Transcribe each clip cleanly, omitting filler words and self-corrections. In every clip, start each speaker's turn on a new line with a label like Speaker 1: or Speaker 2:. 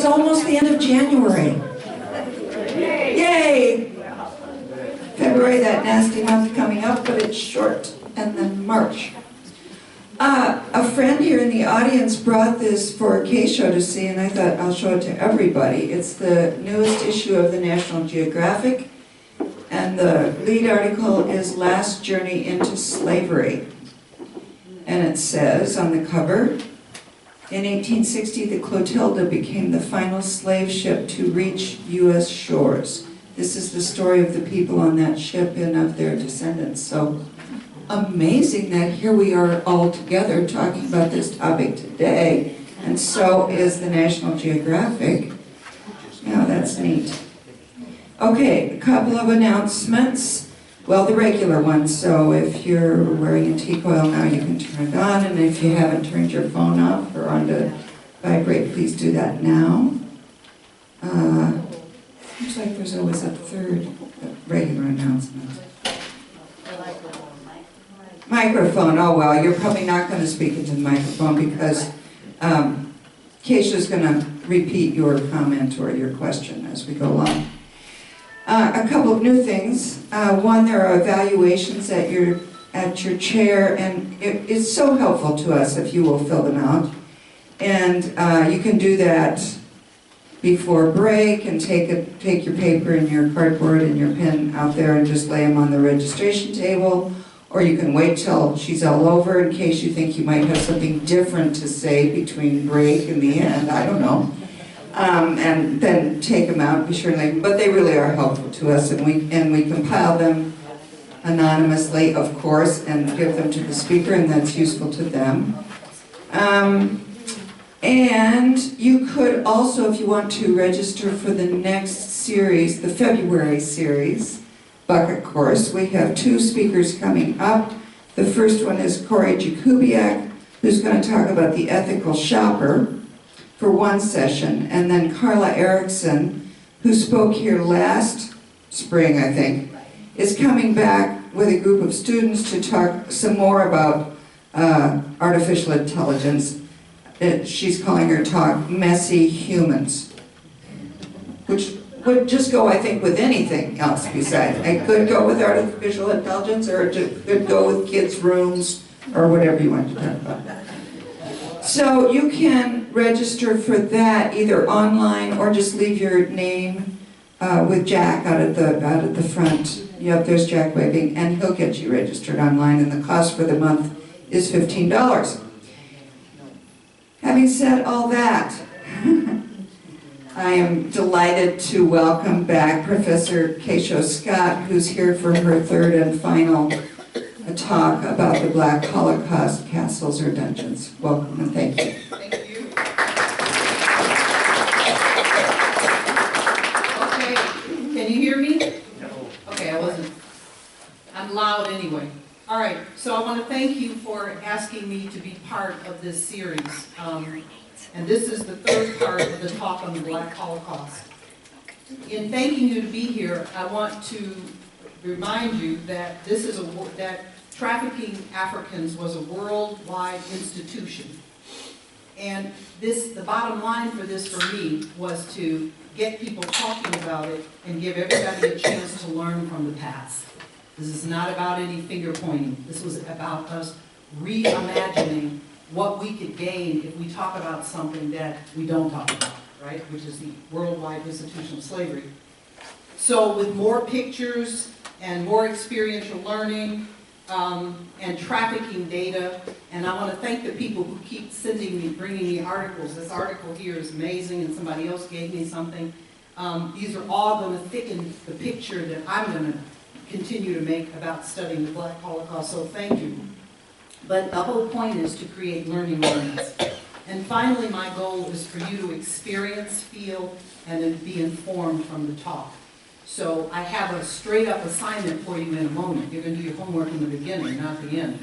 Speaker 1: It's almost the end of January. Yay! February, that nasty month coming up, but it's short. And then March. A friend here in the audience brought this for Kesho to see, and I thought I'll show it to everybody. It's the newest issue of the National Geographic, and the lead article is Last Journey into Slavery. And it says on the cover, in 1860, the Clotilda became the final slave ship to reach U.S. shores. This is the story of the people on that ship and of their descendants. So amazing that here we are all together talking about this topic today, and so is the National Geographic. Yeah, that's neat. Okay, a couple of announcements. Well, the regular ones, so if you're wearing a teak oil now, you can turn it on, and if you haven't turned your phone off or on to vibrate, please do that now. Looks like there's always a third regular announcement. Microphone, oh well, you're probably not going to speak into the microphone because Kesha's going to repeat your comment or your question as we go along. A couple of new things. One, there are evaluations at your chair, and it's so helpful to us if you will fill them out. And you can do that before break and take your paper and your cardboard and your pen out there and just lay them on the registration table. Or you can wait till she's all over in case you think you might have something different to say between break and the end, I don't know. And then take them out, be sure to leave them. But they really are helpful to us, and we compile them anonymously, of course, and give them to the speaker, and that's useful to them. And you could also, if you want to, register for the next series, the February series, Bucket Course. We have two speakers coming up. The first one is Corey Jakubiak, who's going to talk about the ethical shopper for one session, and then Carla Erickson, who spoke here last spring, I think, is coming back with a group of students to talk some more about artificial intelligence. She's calling her talk Messy Humans, which would just go, I think, with anything else besides. It could go with artificial intelligence, or it could go with kids' rooms, or whatever you want to talk about. So you can register for that either online or just leave your name with Jack out at the front. Yep, there's Jack waving, and he'll get you registered online, and the cost for the month is $15. Having said all that, I am delighted to welcome back Professor Kesho Scott, who's here for her third and final talk about the Black Holocaust, castles or dungeons. Welcome and thank you.
Speaker 2: Thank you. Okay, can you hear me? No. Okay, I'm loud anyway. All right, so I want to thank you for asking me to be part of this series. And this is the third part of the talk on the Black Holocaust. In thanking you to be here, I want to remind you that that trafficking Africans was a worldwide institution. And the bottom line for this for me was to get people talking about it and give everybody a chance to learn from the past. This is not about any finger pointing. This was about us reimagining what we could gain if we talk about something that we don't talk about, right? Which is the worldwide institution of slavery. So with more pictures and more experiential learning and trafficking data, and I want to thank the people who keep bringing me articles. This article here is amazing, and somebody else gave me something. These are all going to thicken the picture that I'm going to continue to make about studying the Black Holocaust, so thank you. But the whole point is to create learning moments. And finally, my goal is for you to experience, feel, and then be informed from the talk. So I have a straight up assignment for you in a moment. You're going to do your homework in the beginning, not the end.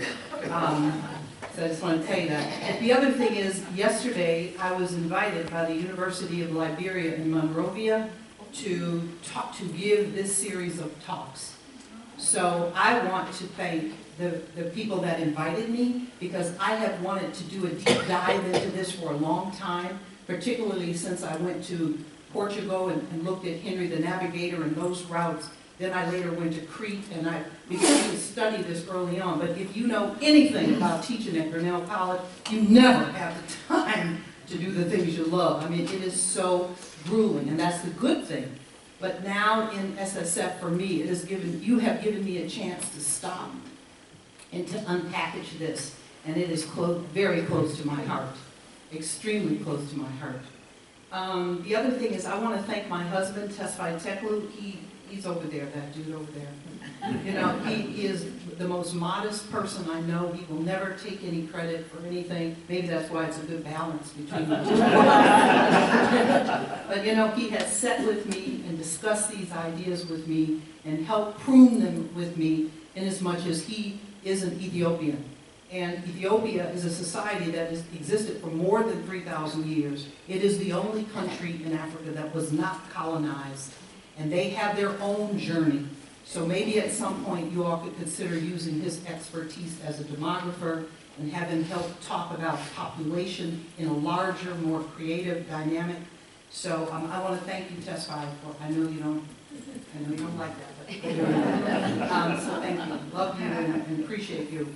Speaker 2: So I just want to tell you that. The other thing is, yesterday I was invited by the University of Liberia in Monrovia to give this series of talks. So I want to thank the people that invited me, because I have wanted to do a deep dive into this for a long time. particularly since I went to Portugal and looked at Henry the Navigator and those routes. Then I later went to Crete, and I began to study this early on. But if you know anything about teaching at Grinnell College, you never have the time to do the things you love. I mean, it is so grueling, and that's the good thing. But now in SSF, for me, you have given me a chance to stop and to unpackage this. And it is very close to my heart, extremely close to my heart. The other thing is I want to thank my husband, Tesfai Teklu. He's over there, that dude over there. You know, he is the most modest person I know. He will never take any credit for anything. Maybe that's why it's a good balance between the two. But you know, he has sat with me and discussed these ideas with me and helped prune them with me, in as much as he is an Ethiopian. And Ethiopia is a society that has existed for more than 3,000 years. It is the only country in Africa that was not colonized. And they have their own journey. So maybe at some point you all could consider using his expertise as a demographer and have him help talk about population in a larger, more creative dynamic. So I want to thank you, Tesfai, for I know you don't like that, but you're doing that. So thank you. Love you and appreciate you.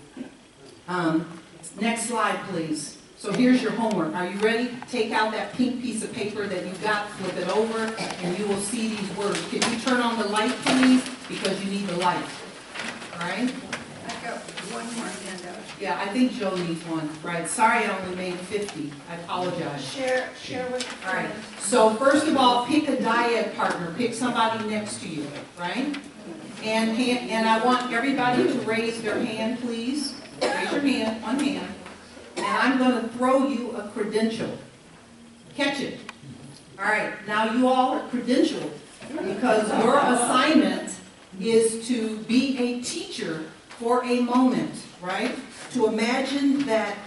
Speaker 2: Next slide, please. So here's your homework. Are you ready? Take out that pink piece of paper that you got, flip it over, and you will see these words. Can you turn on the light, please? Because you need the light. All right?
Speaker 1: I got one more handout.
Speaker 2: Yeah, I think Joe needs one. Right. Sorry I only made 50. I apologize.
Speaker 1: Share with
Speaker 2: All right. So first of all, pick a dyad partner. Pick somebody next to you, right? And I want everybody to raise their hand, please. Raise your hand, one hand. And I'm going to throw you a credential. Catch it. All right, now you all are credentialed because your assignment is to be a teacher for a moment, right? To imagine that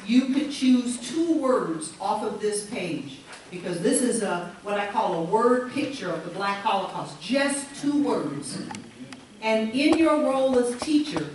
Speaker 2: you could choose 2 words off of this page, because this is what I call a word picture of the Black Holocaust. Just 2 words. And in your role as teacher,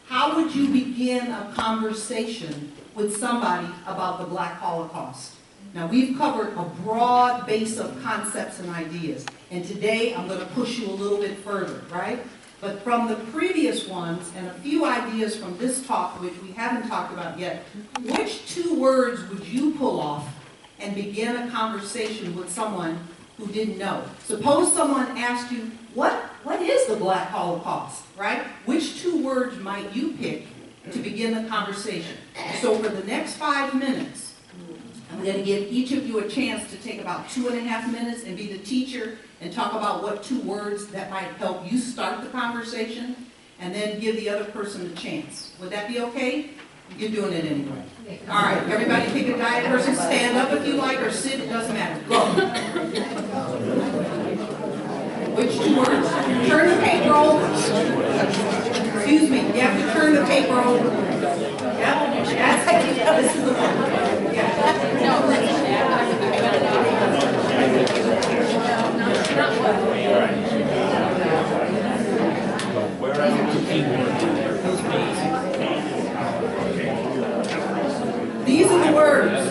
Speaker 2: how would you begin a conversation with somebody about the Black Holocaust? Now, we've covered a broad base of concepts and ideas, and today I'm going to push you a little bit further, right? But from the previous ones and a few ideas from this talk, which we haven't talked about yet, which 2 words would you pull off and begin a conversation with someone who didn't know? Suppose someone asked you, what is the Black Holocaust, right? Which 2 words might you pick to begin the conversation? So for the next 5 minutes, I'm going to give each of you a chance to take about 2.5 minutes and be the teacher and talk about what 2 words that might help you start the conversation, and then give the other person a chance. Would that be okay? You're doing it anyway. All right, everybody pick a dyad person. Stand up if you like, or sit, it doesn't matter. Go. Which 2 words? Turn the paper over. Excuse me, you have to turn the paper over. Yep, that's it. This is the one. Yeah. These are the words.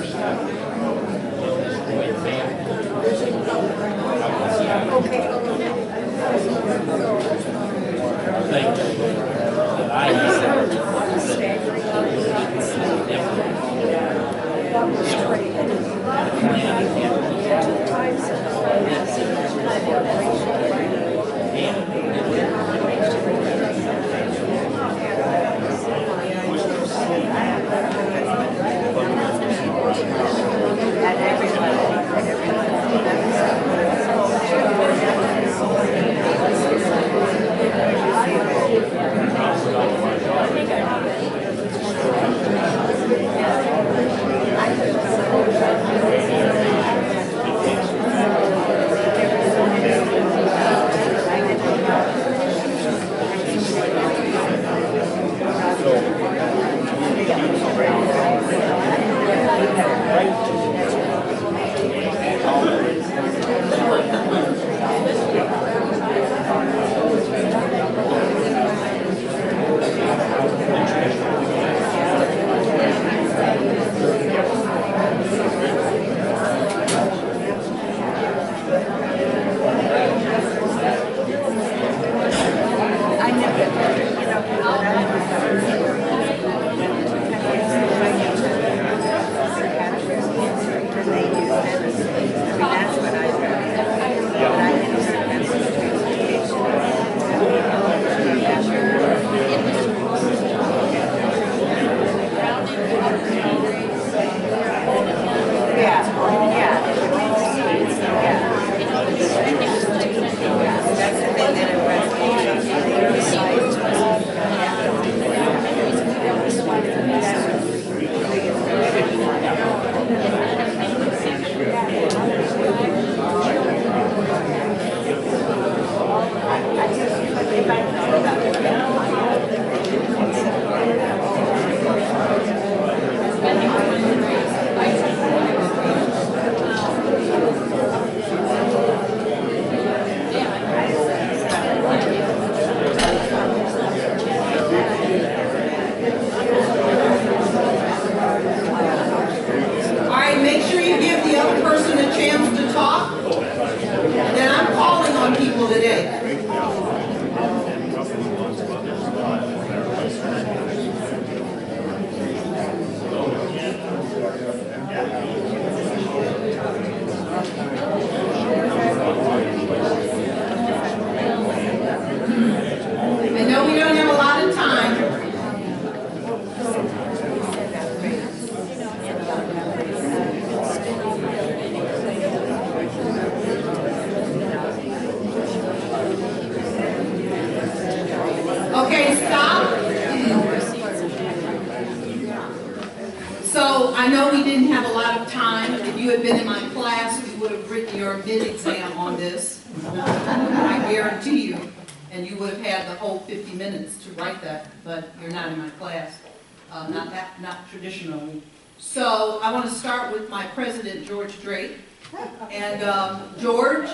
Speaker 2: So I know we didn't have a lot of time. If you had been in my class, we would have written your mid-exam on this. I guarantee you. And you would have had the whole 50 minutes to write that, but you're not in my class. Not traditionally. So I want to start with my president, George Drake. And George,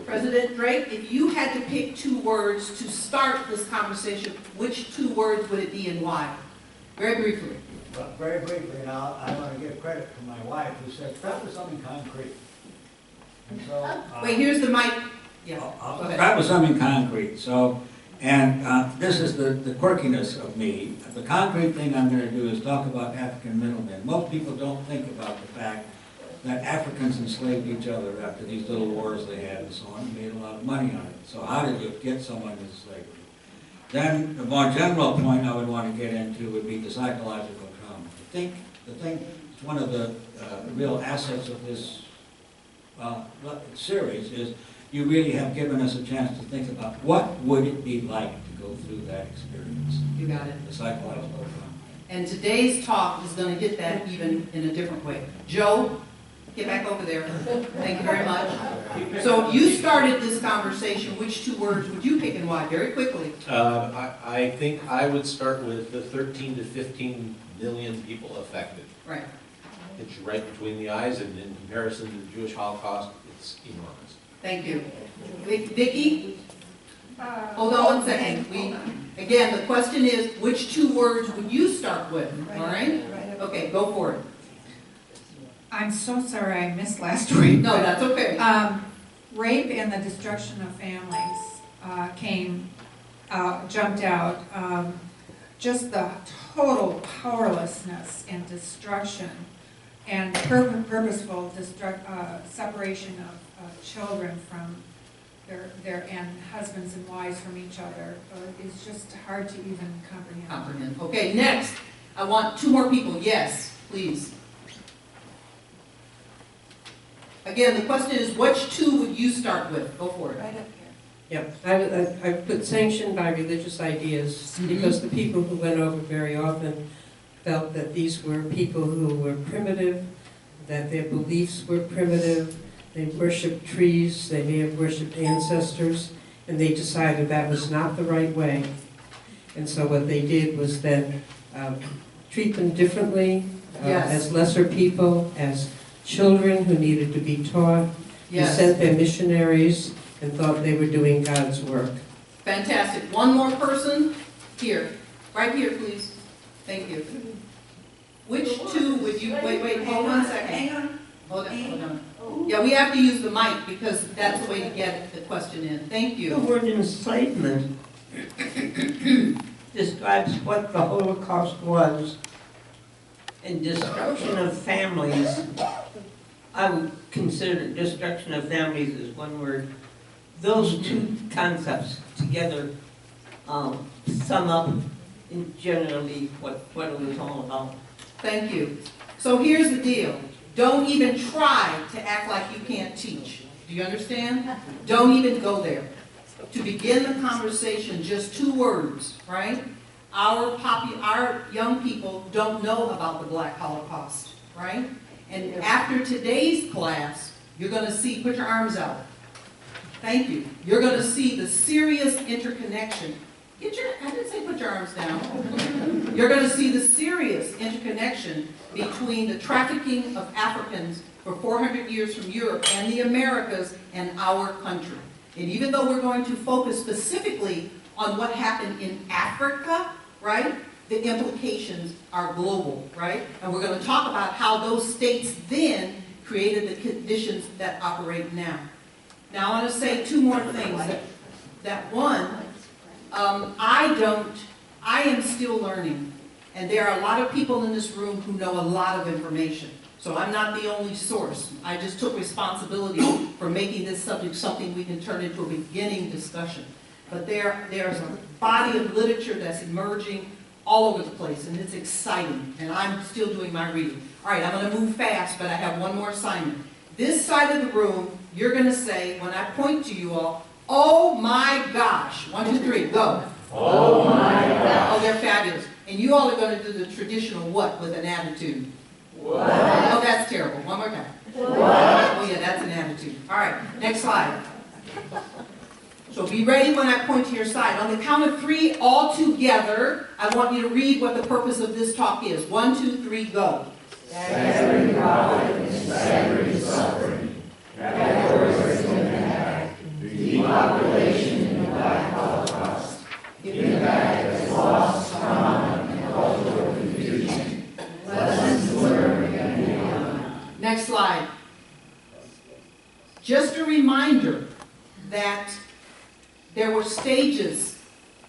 Speaker 2: President Drake, if you had to pick 2 words to start this conversation, which 2 words would it be and why? Very briefly.
Speaker 3: Well, very briefly, and I want to give credit to my wife who said, start with something concrete. And so,
Speaker 2: Wait, here's the mic. Yeah, go ahead.
Speaker 4: Start with something concrete. So, and this is the quirkiness of me. The concrete thing I'm going to do is talk about African middlemen. Most people don't think about the fact that Africans enslaved each other after these little wars they had and so on, and made a lot of money on it. So how did you get someone into slavery? Then the more general point I would want to get into would be the psychological trauma. The thing, one of the real assets of this series is you really have given us a chance to think about what would it be like to go through that experience.
Speaker 2: You got it.
Speaker 4: The psychological trauma.
Speaker 2: And today's talk is going to hit that even in a different way. Joe, get back over there. Thank you very much. So you started this conversation. Which 2 words would you pick and why? Very quickly.
Speaker 5: I think I would start with the 13 to 15 million people affected.
Speaker 2: Right.
Speaker 5: It's right between the eyes, and in comparison to the Jewish Holocaust, it's enormous.
Speaker 2: Thank you. Vicki? Hold on one second. Again, the question is, which 2 words would you start with? All right? Okay, go for it.
Speaker 6: I'm so sorry I missed last week.
Speaker 2: No, that's okay.
Speaker 6: Rape and the destruction of families jumped out. Just the total powerlessness and destruction and purposeful separation of children from their and husbands and wives from each other is just hard to even comprehend.
Speaker 2: Okay, next. I want 2 more people. Yes, please. Again, the question is, which 2 would you start with? Go for it.
Speaker 1: Right up here.
Speaker 7: Yep, I put sanctioned by religious ideas because the people who went over very often felt that these were people who were primitive, that their beliefs were primitive, they worshipped trees, they may have worshipped ancestors, and they decided that was not the right way. And so what they did was then treat them differently, as lesser people, as children who needed to be taught.
Speaker 2: Yes.
Speaker 7: They sent their missionaries and thought they were doing God's work.
Speaker 2: Fantastic. One more person? Here. Right here, please. Thank you. Which 2 would you... Wait, hold on a second.
Speaker 1: Hang on.
Speaker 2: Hold on. Yeah, we have to use the mic because that's the way to get the question in. Thank
Speaker 8: The
Speaker 2: you.
Speaker 8: word enslavement describes what the Holocaust was. And destruction of families, I would consider destruction of families as one word. Those 2 concepts together sum up in generally what it was all about.
Speaker 2: Thank you. So here's the deal. Don't even try to act like you can't teach. Do you understand? Don't even go there. To begin the conversation, just 2 words, right? Our young people don't know about the Black Holocaust, right? And after today's class, you're going to see, put your arms out. Thank you. You're going to see the serious interconnection. I didn't say put your arms down. You're going to see the serious interconnection between the trafficking of Africans for 400 years from Europe and the Americas and our country. And even though we're going to focus specifically on what happened in Africa, right, the implications are global, right? And we're going to talk about how those states then created the conditions that operate now. Now I want to say 2 more things. That one, I am still learning. And there are a lot of people in this room who know a lot of information. So I'm not the only source. I just took responsibility for making this subject something we can turn into a beginning discussion. But there's a body of literature that's emerging all over the place, and it's exciting. And I'm still doing my reading. All right, I'm going to move fast, but I have one more assignment. This side of the room, you're going to say, when I point to you all, oh my gosh. 1, 2, 3, go.
Speaker 5: Oh my gosh.
Speaker 2: Oh, they're fabulous. And you all are going to do the traditional what with an attitude? What? Oh, that's terrible. One more time. What? Oh yeah, that's an attitude. All right, next slide. So be ready when I point to your side. On the count of 3, all together, I want you to read what the purpose of this talk is. 1, 2, 3, go.
Speaker 9: Staggering profit and staggering suffering, categories of impact, depopulation in the Black Holocaust, impact as loss, trauma, and cultural confusion, lessons learned and beyond.
Speaker 2: Next slide. Just a reminder that there were stages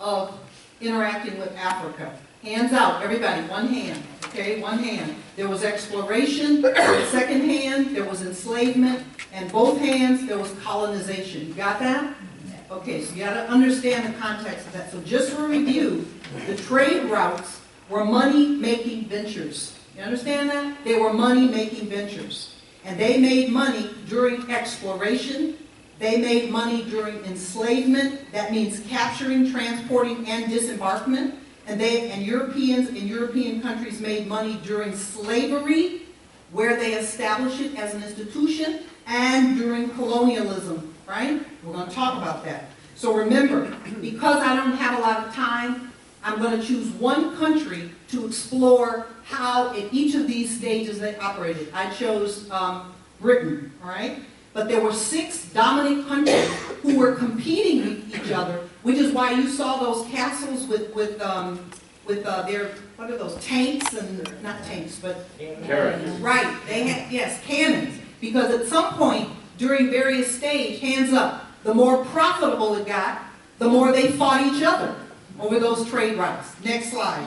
Speaker 2: of interacting with Africa. Hands out, everybody, one hand, okay, one hand. There was exploration, second hand, there was enslavement, and both hands, there was colonization. You got that? Okay, so you got to understand the context of that. So just for review, the trade routes were money-making ventures. You understand that? They were money-making ventures. And they made money during exploration. They made money during enslavement. That means capturing, transporting, and disembarkment. And Europeans in European countries made money during slavery, where they established it as an institution, and during colonialism, right? We're going to talk about that. So remember, because I don't have a lot of time, I'm going to choose one country to explore how in each of these stages they operated. I chose Britain, all right? But there were 6 dominant countries who were competing with each other, which is why you saw those castles with their, what are those, tanks and, not tanks, but...
Speaker 5: Cannons.
Speaker 2: Right, they had, yes, cannons. Because at some point, during various stages, hands up, the more profitable it got, the more they fought each other over those trade routes. Next slide.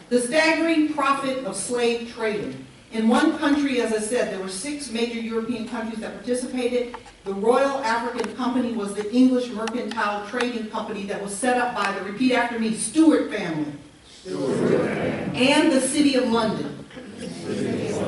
Speaker 2: The staggering profit of slave trading. In one country, as I said, there were 6 major European countries that participated. The Royal African Company was the English mercantile trading company that was set up by the, repeat after me, Stuart family. And the City of London.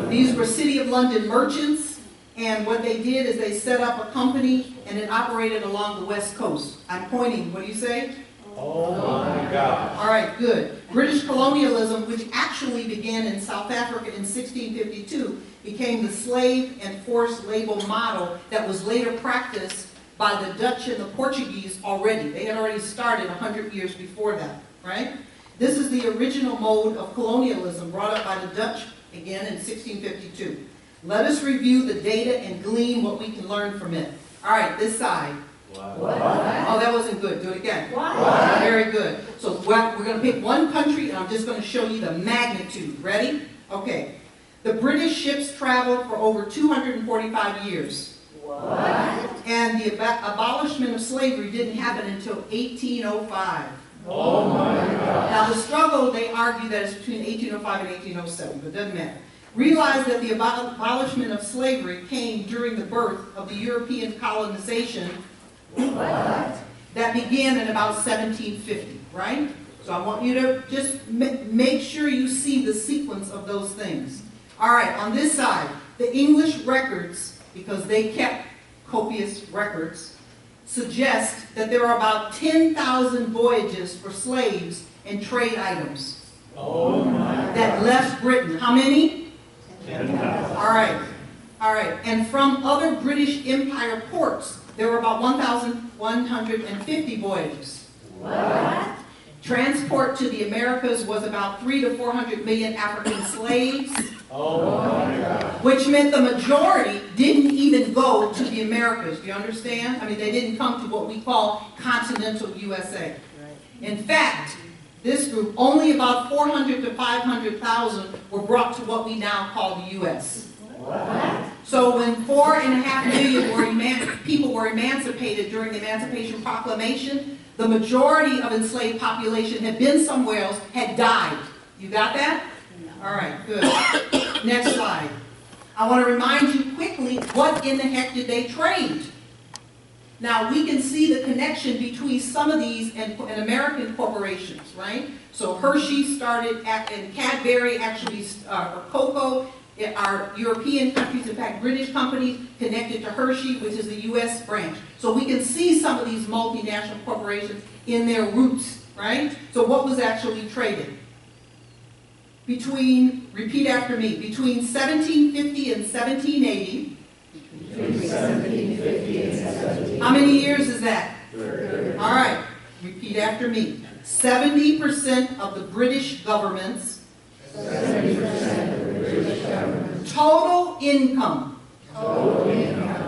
Speaker 2: These were City of London merchants, and what they did is they set up a company and it operated along the West Coast. I'm pointing, what do you say?
Speaker 5: Oh my God.
Speaker 2: All right, good. British colonialism, which actually began in South Africa in 1652, became the slave and forced labor model that was later practiced by the Dutch and the Portuguese already. They had already started 100 years before that, right? This is the original mode of colonialism brought up by the Dutch, again, in 1652. Let us review the data and glean what we can learn from it. All right, this side.
Speaker 5: What?
Speaker 2: Oh, that wasn't good. Do it again.
Speaker 9: What?
Speaker 2: Very good. So we're going to pick one country, and I'm just going to show you the magnitude. Ready? Okay. The British ships traveled for over 245 years.
Speaker 9: What?
Speaker 2: And the abolishment of slavery didn't happen until 1805.
Speaker 5: Oh my God.
Speaker 2: Now the struggle, they argue that it's between 1805 and 1807, but it doesn't matter. Realize that the abolishment of slavery came during the birth of the European colonization that began in about 1750, right? So I want you to just make sure you see the sequence of those things. All right, on this side, the English records, because they kept copious records, suggest that there are about 10,000 voyages for slaves and trade items that left Britain. How many?
Speaker 5: 10,000.
Speaker 2: All right. All right. And from other British Empire ports, there were about 1,150 voyages.
Speaker 9: What?
Speaker 2: Transport to the Americas was about 300 to 400 million African slaves.
Speaker 5: Oh my God.
Speaker 2: Which meant the majority didn't even go to the Americas. Do you understand? I mean, they didn't come to what we call continental USA. In fact, this group, only about 400 to 500,000 were brought to what we now call the U.S.
Speaker 9: What?
Speaker 2: So when 4.5 million people were emancipated during the Emancipation Proclamation, the majority of enslaved population had been somewhere else, had died. You got that? All right, good. Next slide. I want to remind you quickly, what in the heck did they trade? Now, we can see the connection between some of these and American corporations, right? So Hershey started, and Cadbury actually, or Cocoa, our European countries, in fact, British companies connected to Hershey, which is the U.S. branch. So we can see some of these multinational corporations in their roots, right? So what was actually traded? repeat after me, between 1750 and 1780. How many years is that? All right, repeat after me. 70% of the British government's total income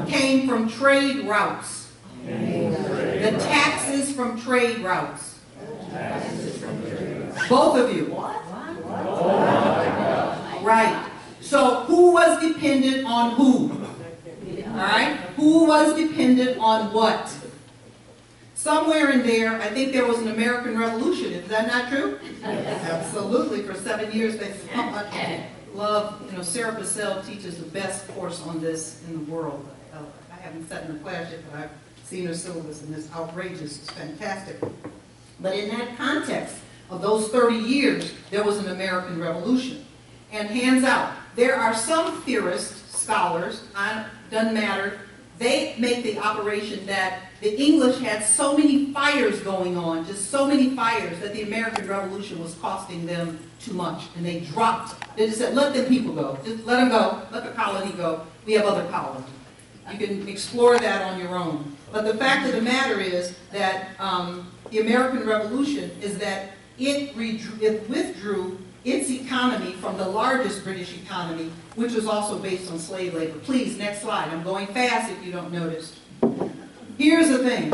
Speaker 2: came from trade routes. The taxes from trade routes. Both of you. Right. So who was dependent on who? All right. Who was dependent on what? Somewhere in there, I think there was an American Revolution. Is that not true? Absolutely. For 7 years, they love. You know, Sarah Bassell teaches the best course on this in the world. I haven't sat in the class yet, but I've seen her syllabus, and it's outrageous. It's fantastic. But in that context of those 30 years, there was an American Revolution. And hands out, there are some theorists, scholars, doesn't matter, they make the operation that the English had so many fires going on, just so many fires, that the American Revolution was costing them too much. And they dropped. They just said, let them people go. Just let them go. Let the colony go. We have other colonies. You can explore that on your own. But the fact of the matter is that the American Revolution is that it withdrew its economy from the largest British economy, which was also based on slave labor. Please, next slide. I'm going fast if you don't notice. Here's the thing.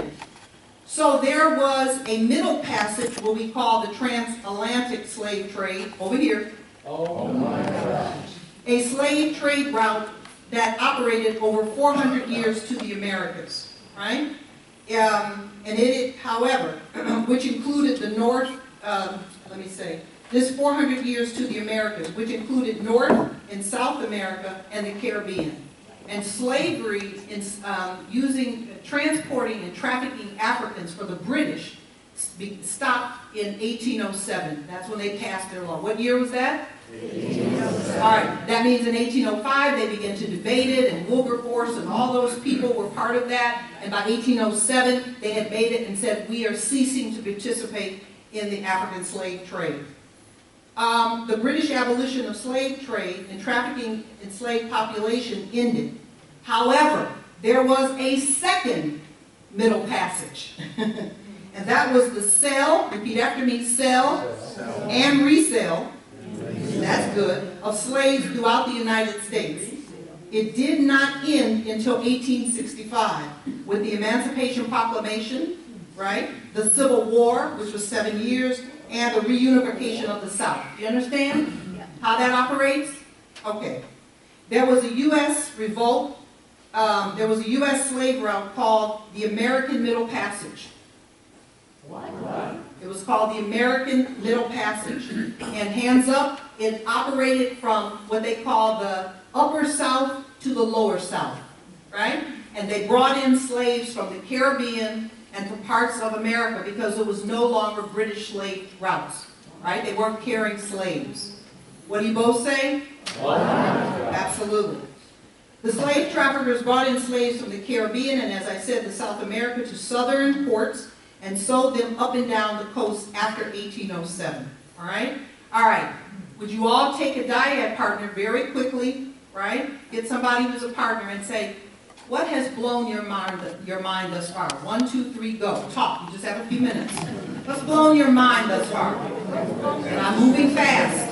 Speaker 2: So there was a middle passage, what we call the transatlantic slave trade, over here.
Speaker 9: Oh my gosh.
Speaker 2: A slave trade route that operated over 400 years to the Americas, right? And it, however, which included the North, this 400 years to the Americas, which included North and South America and the Caribbean. And slavery in transporting and trafficking Africans for the British stopped in 1807. That's when they passed their law. What year was that? 1807. All right, that means in 1805 they began to debate it, and Wilberforce and all those people were part of that. And by 1807 they had made it and said, we are ceasing to participate in the African slave trade. The British abolition of slave trade and trafficking enslaved population ended. However, there was a second middle passage. And that was the sale, repeat after me, sell and resale, that's good, of slaves throughout the United States. It did not end until 1865 with the Emancipation Proclamation, right? The Civil War, which was 7 years, and the reunification of the South. You understand how that operates? Okay. There was a U.S. revolt. There was a U.S. slave route called the American Middle Passage.
Speaker 9: What?
Speaker 2: It was called the American Middle Passage. And hands up, it operated from what they call the upper South to the lower South, right? And they brought in slaves from the Caribbean and from parts of America because it was no longer British slave routes, right? They weren't carrying slaves. What do you both say? Absolutely. The slave traffickers brought in slaves from the Caribbean and, as I said, the South America to southern ports and sold them up and down the coast after 1807, all right? All right, would you all take a dyad partner very quickly, right? Get somebody who's a partner and say, what has blown your mind thus far? 1, 2, 3, go. Talk, you just have a few minutes. What's blown your mind thus far? And I'm moving fast.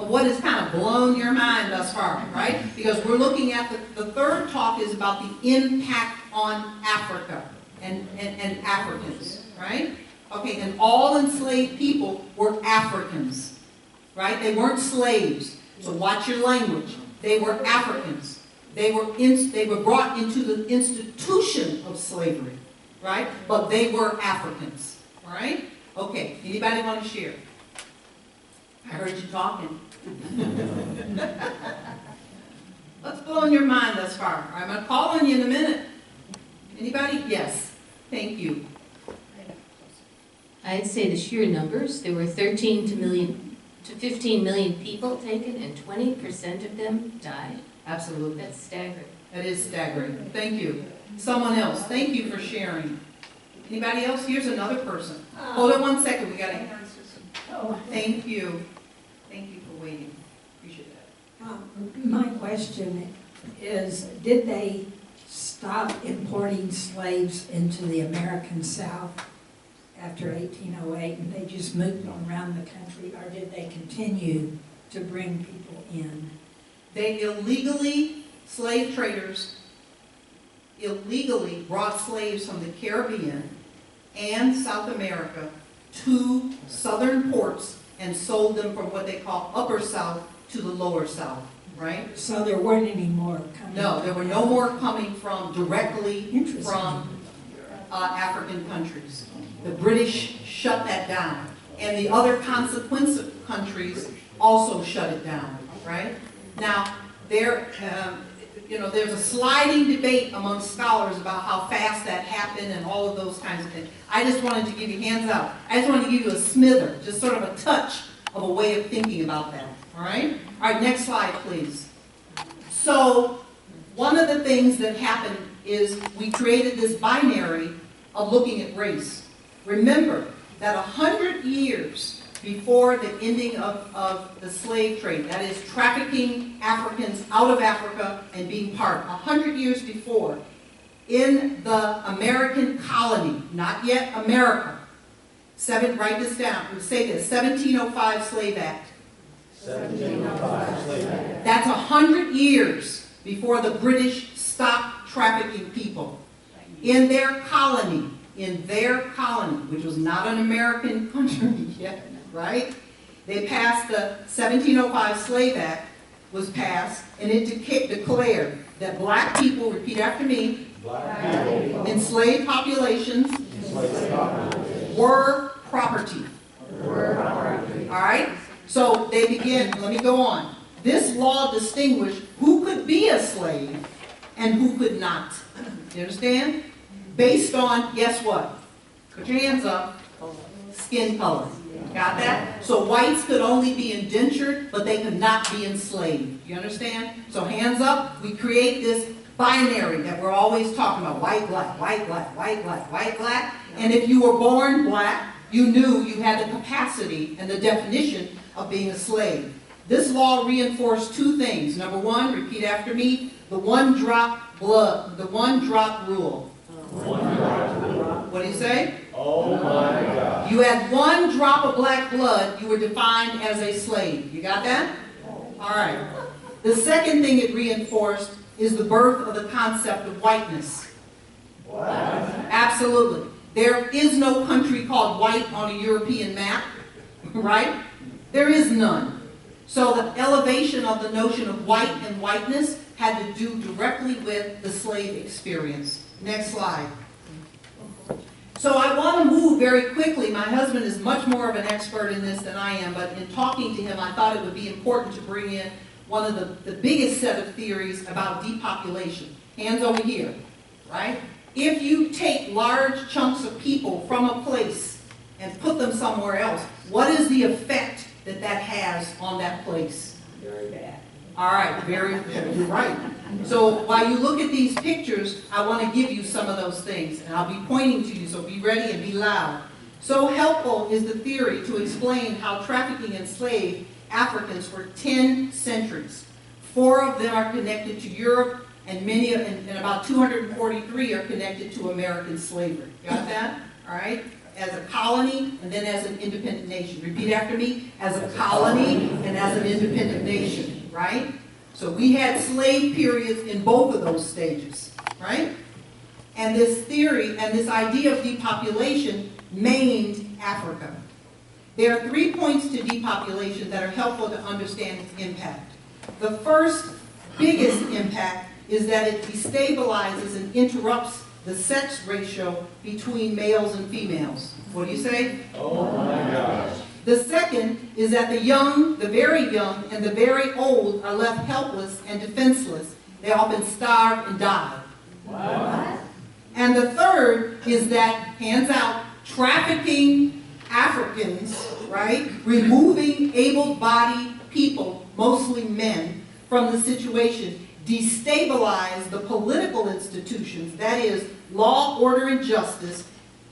Speaker 2: of what has kind of blown your mind thus far, right? Because we're looking at the third talk is about the impact on Africa and Africans, right? Okay, and all enslaved people were Africans, right? They weren't slaves. So watch your language. They were Africans. They were brought into the institution of slavery, right? But they were Africans, all right? Okay, anybody want to share? I heard you talking. What's blowing your mind thus far? I'm going to call on you in a minute. Anybody? Yes. Thank you.
Speaker 9: I'd say the sheer numbers, there were 13 to 15 million people taken, and 20% of them died.
Speaker 2: Absolutely.
Speaker 9: That's staggering.
Speaker 2: That is staggering. Thank you. Someone else. Thank you for sharing. Anybody else? Here's another person. Hold on 1 second. We got to. Thank you. Thank you for waiting. Appreciate that.
Speaker 10: My question is, did they stop importing slaves into the American South after 1808 and they just moved them around the country, or did they continue to bring people in?
Speaker 2: They illegally, slave traders illegally brought slaves from the Caribbean and South America to southern ports and sold them from what they call upper South to the lower South, right?
Speaker 10: So there weren't any more coming?
Speaker 2: No, there were no more coming from directly
Speaker 10: Interesting.
Speaker 2: from African countries. The British shut that down, and the other consequential countries also shut it down, right? Now, there's a sliding debate among scholars about how fast that happened and all of those kinds of things. I just wanted to give you hands out. I just wanted to give you a smither, just sort of a touch of a way of thinking about that, all right? All right, next slide, please. So, one of the things that happened is we created this binary of looking at race. Remember that 100 years before the ending of the slave trade, that is trafficking Africans out of Africa and being part, 100 years before, in the American colony, not yet America, write this down, we'll say this, 1705 Slave Act.
Speaker 5: 1705 Slave Act.
Speaker 2: That's 100 years before the British stopped trafficking people. In their colony, which was not an American country yet, right? They passed the 1705 Slave Act, was passed, and it declared that black people, repeat after me, enslaved populations were property. All right? So they began, let me go on. This law distinguished who could be a slave and who could not. You understand? Based on, guess what? Put your hands up. Skin color. Got that? So whites could only be indentured, but they could not be enslaved. You understand? So hands up. We create this binary that we're always talking about. White, black, white, black, white, black, white, black. And if you were born black, you knew you had the capacity and the definition of being a slave. This law reinforced two things. Number one, repeat after me, the one drop rule. What do you say?
Speaker 5: Oh my God.
Speaker 2: You had one drop of black blood, you were defined as a slave. You got that? All right. The second thing it reinforced is the birth of the concept of whiteness.
Speaker 5: What?
Speaker 2: Absolutely. There is no country called white on a European map, right? There is none. So the elevation of the notion of white and whiteness had to do directly with the slave experience. Next slide. So I want to move very quickly. My husband is much more of an expert in this than I am, but in talking to him, I thought it would be important to bring in one of the biggest set of theories about depopulation. Hands over here, right? If you take large chunks of people from a place and put them somewhere else, what is the effect that that has on that place?
Speaker 8: Very bad.
Speaker 2: All right, you're right. So while you look at these pictures, I want to give you some of those things, and I'll be pointing to you, so be ready and be loud. So helpful is the theory to explain how trafficking enslaved Africans for 10 centuries. 4 of them are connected to Europe, and about 243 are connected to American slavery. Got that? All right? as a colony and then as an independent nation. Repeat after me, as a colony and as an independent nation, right? So we had slave periods in both of those stages, right? And this theory and this idea of depopulation maimed Africa. There are 3 points to depopulation that are helpful to understand its impact. The first biggest impact is that it destabilizes and interrupts the sex ratio between males and females. What do you say?
Speaker 5: Oh my gosh.
Speaker 2: The second is that the young, the very young, and the very old are left helpless and defenseless. They often starve and die.
Speaker 5: What?
Speaker 2: And the third is that, hands out, trafficking Africans, right, removing able-bodied people, mostly men, from the situation, destabilize the political institutions, that is, law, order, and justice,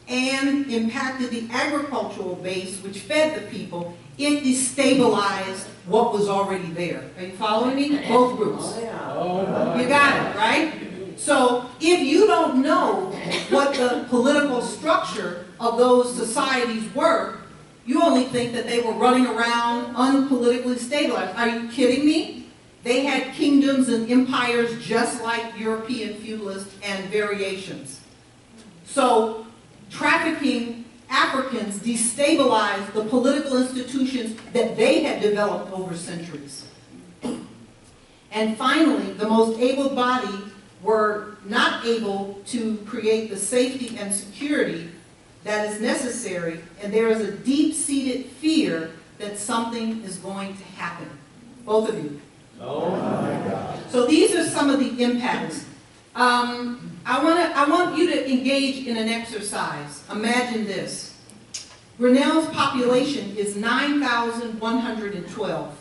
Speaker 2: and impacted the agricultural base, which fed the people. It destabilized what was already there. Are you following me? Both groups. You got it, right? So if you don't know what the political structure of those societies were, you only think that they were running around unpolitically stabilized. Are you kidding me? They had kingdoms and empires just like European feudalists and variations. So trafficking Africans destabilized the political institutions that they had developed over centuries. And finally, the most able-bodied were not able to create the safety and security that is necessary, and there is a deep-seated fear that something is going to happen. Both of you.
Speaker 5: Oh my God.
Speaker 2: So these are some of the impacts. I want you to engage in an exercise. Imagine this. Grinnell's population is 9,112.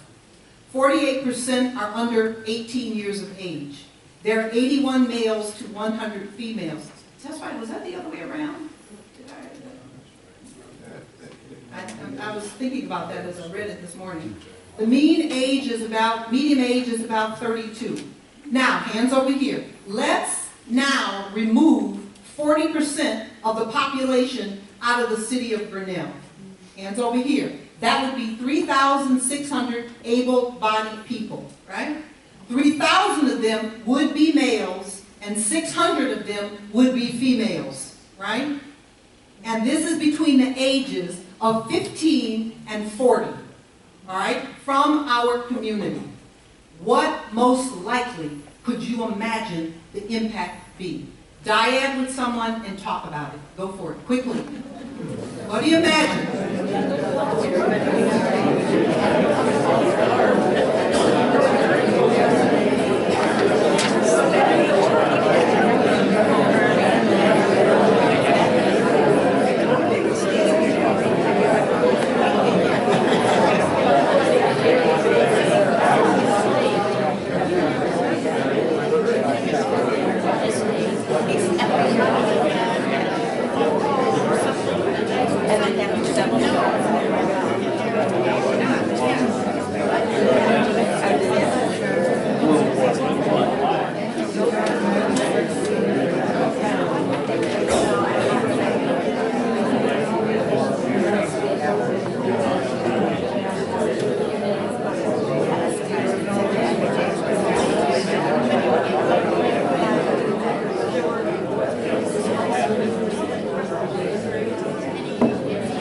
Speaker 2: 48% are under 18 years of age. There are 81 males to 100 females. That's right, was that the other way around? I was thinking about that as I read it this morning. The median age is about 32. Now, hands over here. Let's now remove 40% of the population out of the city of Grinnell. Hands over here. That would be 3,600 able-bodied people, right? 3,000 of them would be males, and 600 of them would be females, right? And this is between the ages of 15 and 40, all right, from our community. What most likely could you imagine the impact be? Dyad with someone and talk about it. Go for it, quickly. What do you imagine?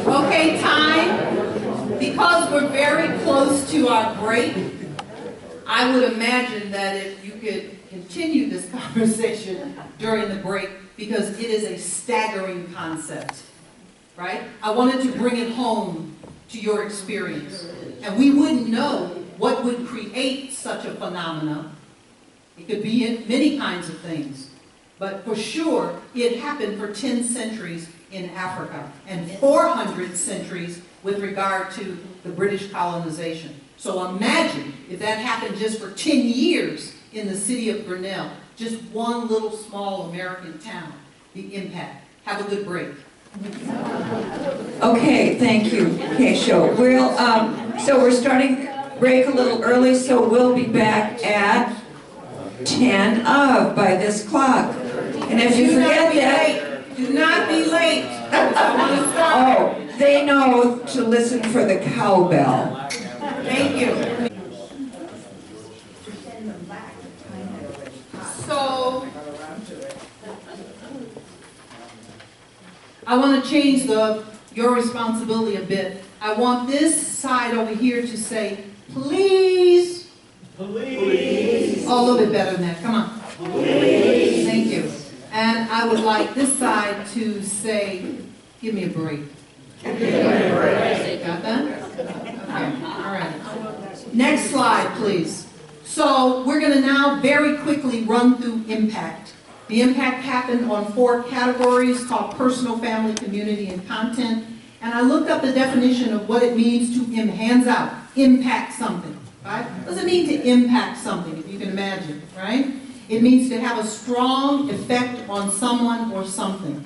Speaker 2: Okay, time. Because we're very close to our break, I would imagine that if you could continue this conversation during the break, because it is a staggering concept, right? I wanted to bring it home to your experience. And we wouldn't know what would create such a phenomenon. It could be in many kinds of things. But for sure, it happened for 10 centuries in Africa and 400 centuries with regard to the British colonization. So imagine if that happened just for 10 years in the city of Grinnell, just one little small American town, the impact. Have a good break.
Speaker 1: Okay, thank you, Kesho. So we're starting break a little early, so we'll be back at 10 of by this clock. And if you forget that,
Speaker 2: Do not be late. I want to start.
Speaker 1: Oh, they know to listen for the cowbell.
Speaker 2: Thank you. So, I want to change your responsibility a bit. I want this side over here to say, please. Please. Oh, a little bit better than that. Come on. Please. Thank you. And I would like this side to say, give me a break. Give me a break. Got that? Okay. All right. Next slide, please. So we're going to now very quickly run through impact. The impact happened on 4 categories called personal, family, community, and content. And I looked up the definition of what it means to, hands out, impact something. Right? What does it mean to impact something, if you can imagine, right? It means to have a strong effect on someone or something.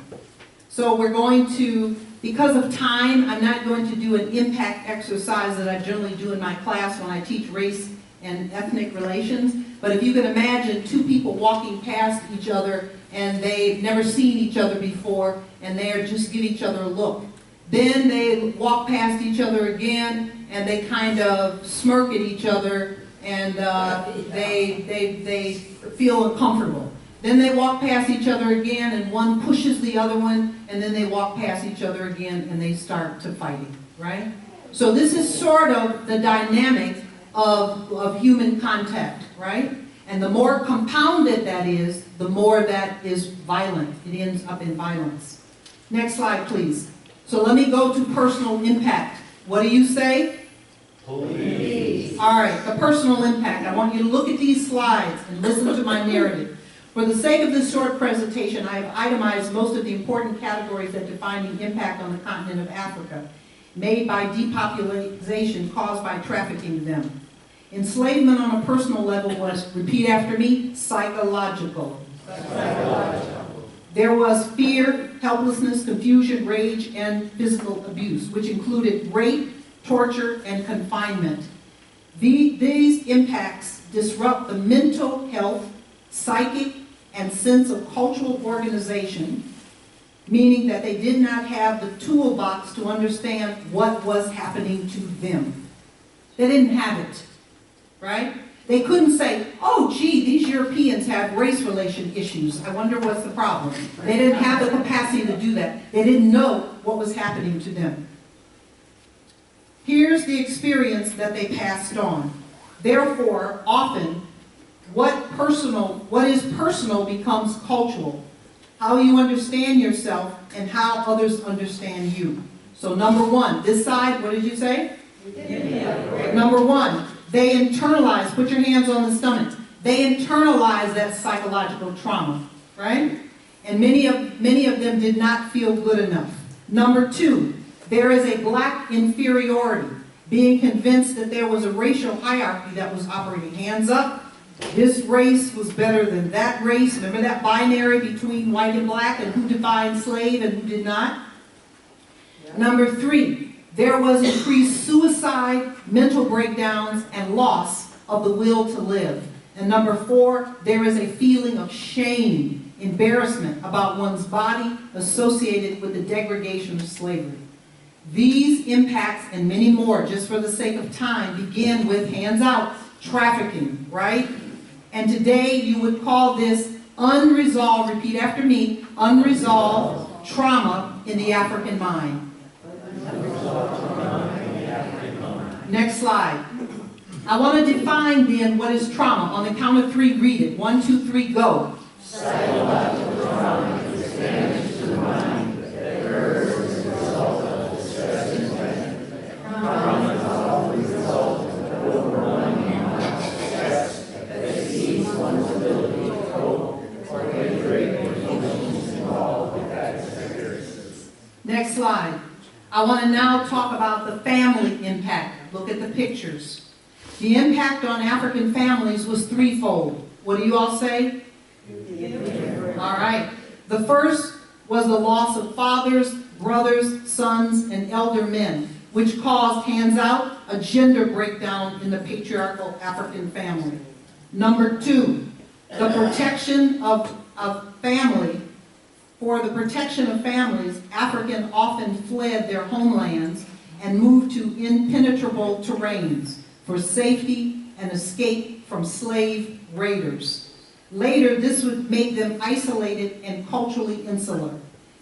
Speaker 2: So we're going to, because of time, I'm not going to do an impact exercise that I generally do in my class when I teach race and ethnic relations. But if you can imagine 2 people walking past each other and they've never seen each other before and they just give each other a look. Then they walk past each other again and they kind of smirk at each other and they feel uncomfortable. Then they walk past each other again and one pushes the other one and then they walk past each other again and they start to fighting, right? So this is sort of the dynamic of human contact, right? And the more compounded that is, the more that is violent. It ends up in violence. Next slide, please. So let me go to personal impact. What do you say? Police. All right, the personal impact. I want you to look at these slides and listen to my narrative. For the sake of this short presentation, I have itemized most of the important categories that define the impact on the continent of Africa, made by depopulation caused by trafficking to them. Enslavement on a personal level was, repeat after me, psychological. There was fear, helplessness, confusion, rage, and physical abuse, which included rape, torture, and confinement. These impacts disrupt the mental health, psychic, and sense of cultural organization, meaning that they did not have the toolbox to understand what was happening to them. They didn't have it, right? They couldn't say, oh, gee, these Europeans have race relation issues. I wonder what's the problem. They didn't have the capacity to do that. They didn't know what was happening to them. Here's the experience that they passed on. Therefore, often, what is personal becomes cultural. How you understand yourself and how others understand you. So number 1, this side, what did you say? Number 1, they internalize, put your hands on the stomach, they internalize that psychological trauma, right? And many of them did not feel good enough. Number 2, there is a black inferiority, being convinced that there was a racial hierarchy that was operating. Hands up, this race was better than that race. Remember that binary between white and black and who defined slave and who did not? Number 3, there was increased suicide, mental breakdowns, and loss of the will to live. And number 4, there is a feeling of shame, embarrassment about one's body associated with the degradation of slavery. These impacts and many more, just for the sake of time, begin with, hands out, trafficking, right? And today you would call this unresolved, repeat after me, unresolved trauma in the African mind. Next slide. I want to define then what is trauma. On the count of 3, read it. 1, 2, 3, go.
Speaker 11: Psychological trauma is damage to the mind that occurs as a result of distress and pain. Trauma is often the result of overwhelming stress that exceeds one's ability to cope or integrate the emotions involved with that experience.
Speaker 2: Next slide. I want to now talk about the family impact. Look at the pictures. The impact on African families was threefold. What do you all say? All right. The first was the loss of fathers, brothers, sons, and elder men, which caused, hands out, a gender breakdown in the patriarchal African family. Number 2, the protection of family For the protection of families, Africans often fled their homelands and moved to impenetrable terrains for safety and escape from slave raiders. Later, this would make them isolated and culturally insular.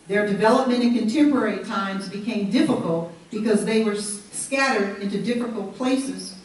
Speaker 2: Their development in contemporary times became difficult because they were scattered into difficult places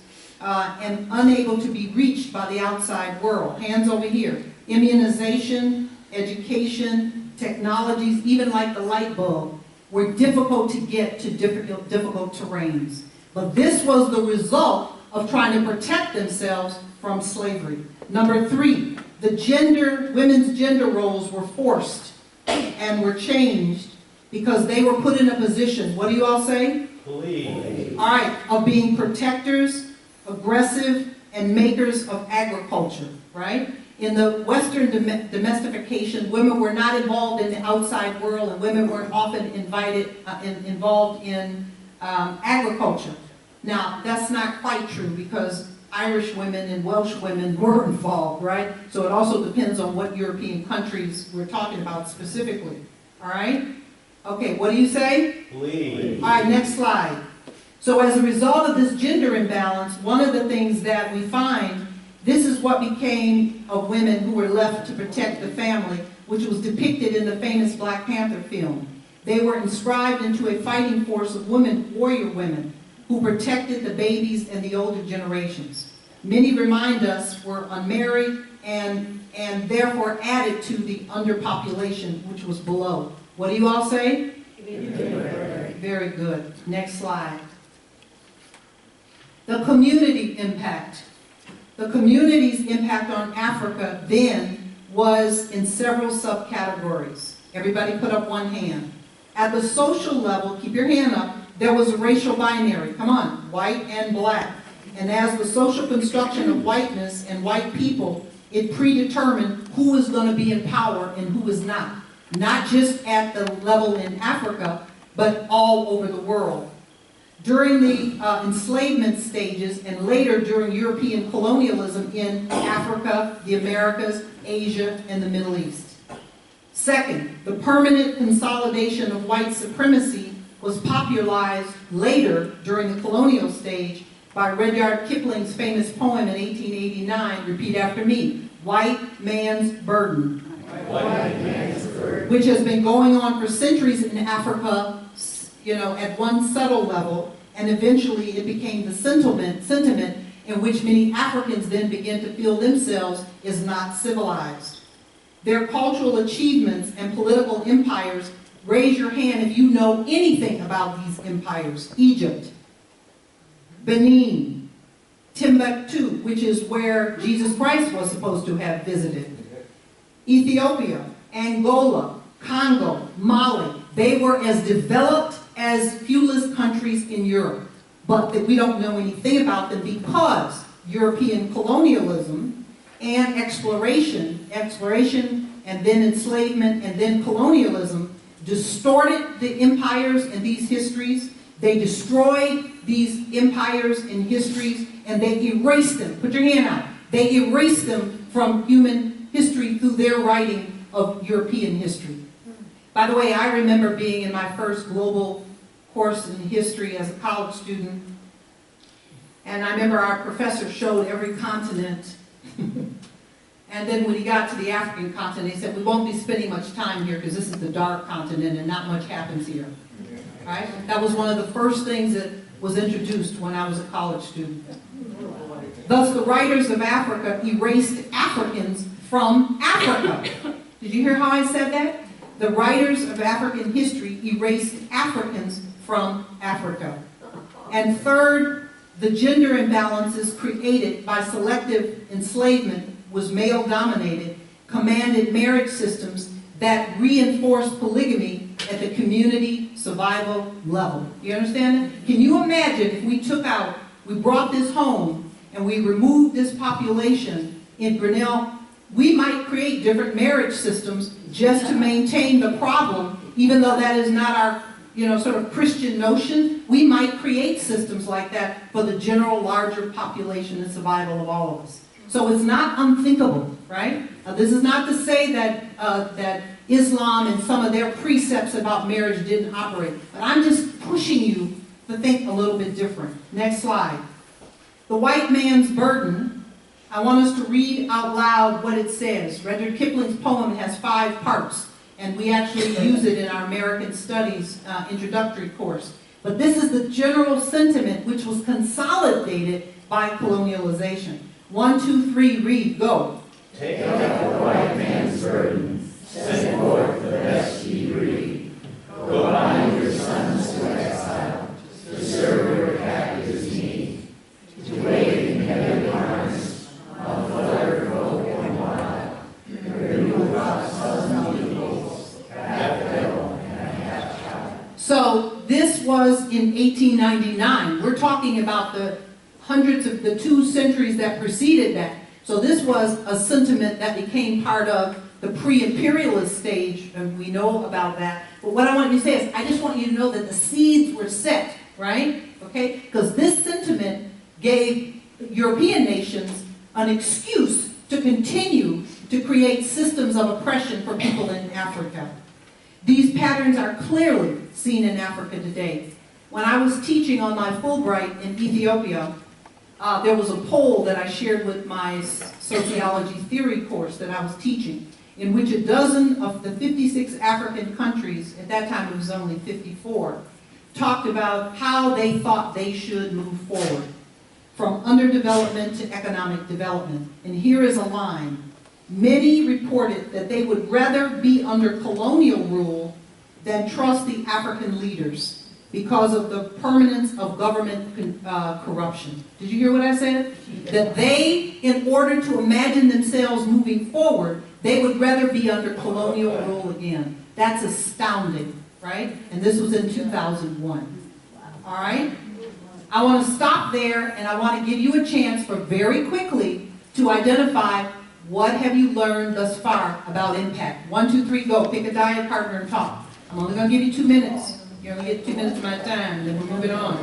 Speaker 2: and unable to be reached by the outside world. Hands over here. Immunization, education, technologies, even like the light bulb, were difficult to get to difficult terrains. But this was the result of trying to protect themselves from slavery. Number 3, women's gender roles were forced and were changed because they were put in a position, what do you all say?
Speaker 5: Please.
Speaker 2: All right, of being protectors, aggressive, and makers of agriculture, right? In the Western domestication, women were not involved in the outside world, and women weren't often involved in agriculture. Now, that's not quite true because Irish women and Welsh women were involved, right? So it also depends on what European countries we're talking about specifically, all right? Okay, what do you say?
Speaker 5: Please.
Speaker 2: All right, next slide. So as a result of this gender imbalance, one of the things that we find, this is what became of women who were left to protect the family, which was depicted in the famous Black Panther film. They were inscribed into a fighting force of women, warrior women, who protected the babies and the older generations. Many remind us were unmarried and therefore added to the underpopulation, which was below. What do you all say? Very good. Next slide. The community impact. The community's impact on Africa then was in several subcategories. Everybody put up one hand. At the social level, keep your hand up, there was a racial binary. Come on, white and black. And as the social construction of whiteness and white people, it predetermined who was going to be in power and who was not. Not just at the level in Africa, but all over the world. During the enslavement stages and later during European colonialism in Africa, the Americas, Asia, and the Middle East. Second, the permanent consolidation of white supremacy was popularized later during the colonial stage by Rudyard Kipling's famous poem in 1889, repeat after me, White Man's Burden. White man's burden. Which has been going on for centuries in Africa, at one subtle level, and eventually it became the sentiment in which many Africans then began to feel themselves as not civilized. Their cultural achievements and political empires, raise your hand if you know anything about these empires. Egypt, Benin, Timbuktu, which is where Jesus Christ was supposed to have visited, Ethiopia, Angola, Congo, Mali. They were as developed as fewest countries in Europe, but that we don't know anything about them because European colonialism and exploration and then enslavement and then colonialism distorted the empires and these histories. They destroyed these empires and histories and they erased them. Put your hand out. They erased them from human history through their writing of European history. By the way, I remember being in my first global course in history as a college student, and I remember our professor showed every continent, and then when he got to the African continent, he said, we won't be spending much time here because this is the dark continent and not much happens here. Right? That was one of the first things that was introduced when I was a college student. Thus, the writers of Africa erased Africans from Africa. Did you hear how I said that? The writers of African history erased Africans from Africa. And third, the gender imbalances created by selective enslavement was male-dominated, commanded marriage systems that reinforced polygamy at the community survival level. You understand that? Can you imagine if we brought this home and we removed this population in Grinnell, we might create different marriage systems just to maintain the problem, even though that is not our, sort of Christian notion. We might create systems like that for the general larger population and survival of all of us. So it's not unthinkable, right? This is not to say that Islam and some of their precepts about marriage didn't operate. But I'm just pushing you to think a little bit different. Next slide. The White Man's Burden. I want us to read out loud what it says. Rudyard Kipling's poem has 5 parts, and we actually use it in our American Studies introductory course. But this is the general sentiment which was consolidated by colonialization. 1, 2, 3, read, go.
Speaker 11: Take up the white man's burden, send forth the best ye breed. Go bind your sons to exile, to serve your captives' need, to wait in heavy arms, on flutter hope and wild. Remove hostile evils, half devil and a half child.
Speaker 2: So this was in 1899. We're talking about the hundreds of the 2 centuries that preceded that. So this was a sentiment that became part of the pre-imperialist stage, and we know about that. But what I want you to say is, I just want you to know that the seeds were set, right? Okay? Because this sentiment gave European nations an excuse to continue to create systems of oppression for people in Africa. These patterns are clearly seen in Africa today. When I was teaching on my Fulbright in Ethiopia, there was a poll that I shared with my sociology theory course that I was teaching, in which a dozen of the 56 African countries, at that time it was only 54, talked about how they thought they should move forward, from underdevelopment to economic development. And here is a line. Many reported that they would rather be under colonial rule than trust the African leaders because of the permanence of government corruption. Did you hear what I said? That they, in order to imagine themselves moving forward, they would rather be under colonial rule again. That's astounding, right? And this was in 2001. All right? I want to stop there, and I want to give you a chance for very quickly to identify what have you learned thus far about impact. 1, 2, 3, go. Pick a diet partner and talk. I'm only going to give you 2 minutes. You're going to get 2 minutes of my time, and then we'll move it on.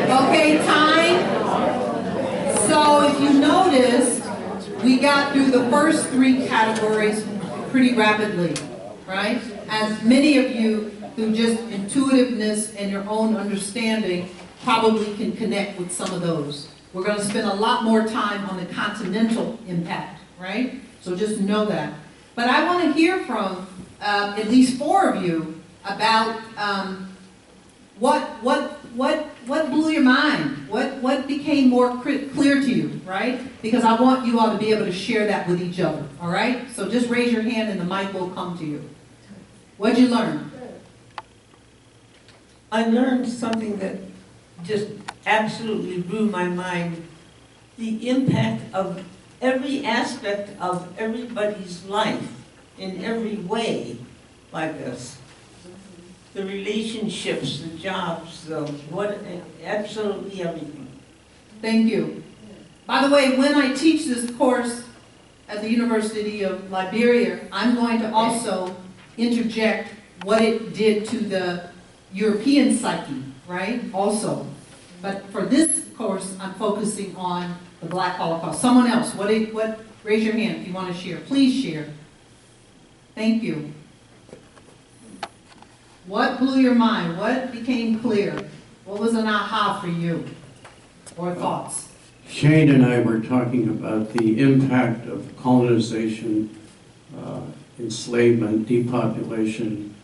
Speaker 2: Okay, time. So if you noticed, we got through the first 3 categories pretty rapidly, right? As many of you, through just intuitiveness and your own understanding, probably can connect with some of those. We're going to spend a lot more time on the continental impact, right? So just know that. But I want to hear from at least 4 of you about what blew your mind? What became more clear to you, right? Because I want you all to be able to share that with each other, all right? So just raise your hand and the mic will come to you. What'd you learn?
Speaker 8: I learned something that just absolutely blew my mind. The impact of every aspect of everybody's life in every way by this. The relationships, the jobs, absolutely everything.
Speaker 2: Thank you. By the way, when I teach this course at the University of Liberia, I'm going to also interject what it did to the European psyche, right? Also. But for this course, I'm focusing on the Black Holocaust. Someone else, raise your hand if you want to share. Please share. Thank you. What blew your mind? What became clear? What was an aha for you? Or thoughts?
Speaker 12: Shane and I were talking about the impact of colonization, enslavement, depopulation,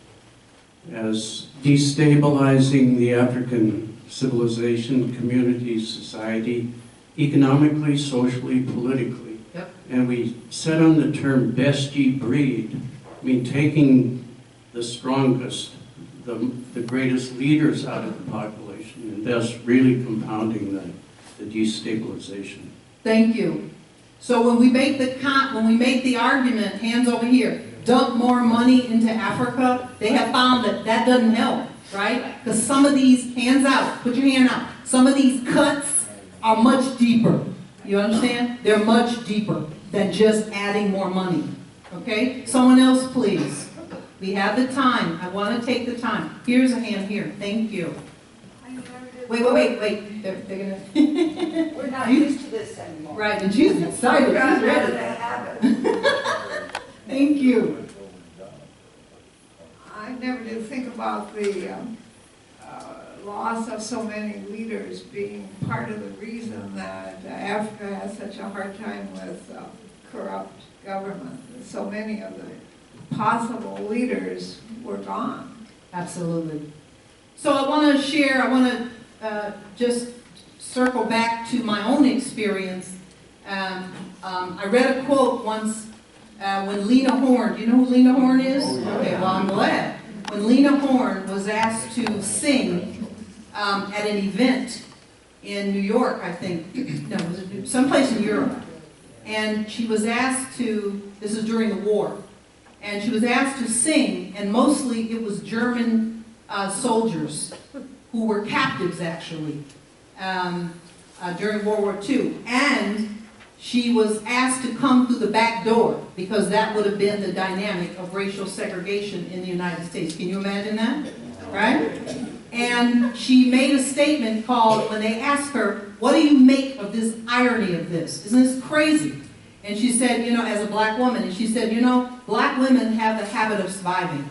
Speaker 12: as destabilizing the African civilization, community, society, economically, socially, politically.
Speaker 2: Yep.
Speaker 12: And we set on the term best ye breed, I mean taking the strongest, the greatest leaders out of the population, and thus really compounding the destabilization.
Speaker 2: Thank you. So when we make the argument, hands over here, dump more money into Africa, they have found that that doesn't help, right? Because some of these, hands out, put your hand out, some of these cuts are much deeper. You understand? They're much deeper than just adding more money. Okay? Someone else, please. We have the time. I want to take the time. Here's a hand here. Thank you. Wait. They're gonna.
Speaker 13: We're not used to this anymore.
Speaker 2: Right, and she's excited. She's
Speaker 13: Rather
Speaker 2: ready.
Speaker 13: than have it.
Speaker 2: Thank you.
Speaker 13: I never did think about the loss of so many leaders being part of the reason that Africa has such a hard time with corrupt government. So many of the possible leaders were gone.
Speaker 2: Absolutely. So I want to share, I want to just circle back to my own experience. I read a quote once when Lena Horne, do you know who Lena Horne is? Okay, well, I'm glad. When Lena Horne was asked to sing at an event in New York, I think, no, was it someplace in Europe, and she was asked to, this is during the war, and she was asked to sing, and mostly it was German soldiers who were captives, actually, during World War II. And she was asked to come through the back door because that would have been the dynamic of racial segregation in the United States. Can you imagine that? Right? And she made a statement called, when they asked her, what do you make of this irony of this? Isn't this crazy? And she said, you know, as a black woman, and she said, you know, black women have the habit of surviving.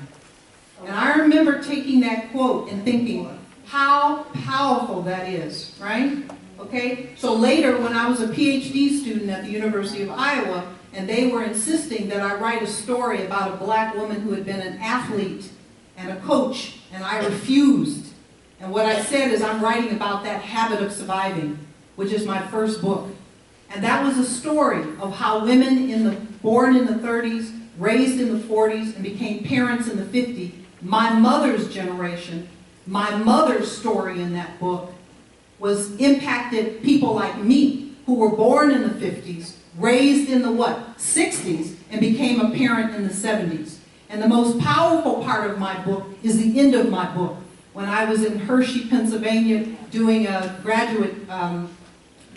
Speaker 2: And I remember taking that quote and thinking, how powerful that is, right? Okay? So later, when I was a PhD student at the University of Iowa, and they were insisting that I write a story about a black woman who had been an athlete and a coach, and I refused. And what I said is I'm writing about that habit of surviving, which is my first book. And that was a story of how women born in the 30s, raised in the 40s, and became parents in the 50s. My mother's generation, my mother's story in that book was impacted people like me who were born in the 50s, raised in the 60s, and became a parent in the 70s. And the most powerful part of my book is the end of my book. When I was in Hershey, Pennsylvania, doing a graduate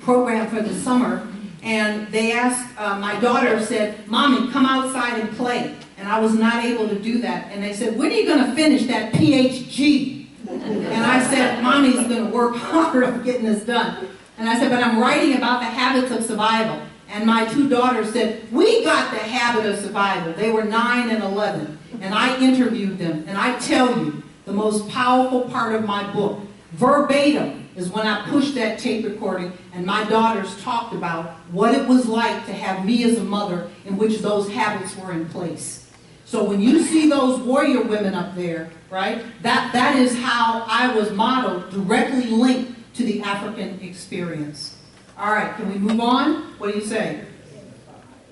Speaker 2: program for the summer, and they asked, my daughter said, Mommy, come outside and play. And I was not able to do that. And they said, when are you going to finish that PhD? And I said, Mommy's going to work hard on getting this done. And I said, but I'm writing about the habits of survival. And my two daughters said, we got the habit of survival. They were 9 and 11. And I interviewed them. And I tell you, the most powerful part of my book, verbatim, is when I pushed that tape recording and my daughters talked about what it was like to have me as a mother in which those habits were in place. So when you see those warrior women up there, right, that is how I was modeled, directly linked to the African experience. All right, can we move on? What do you say?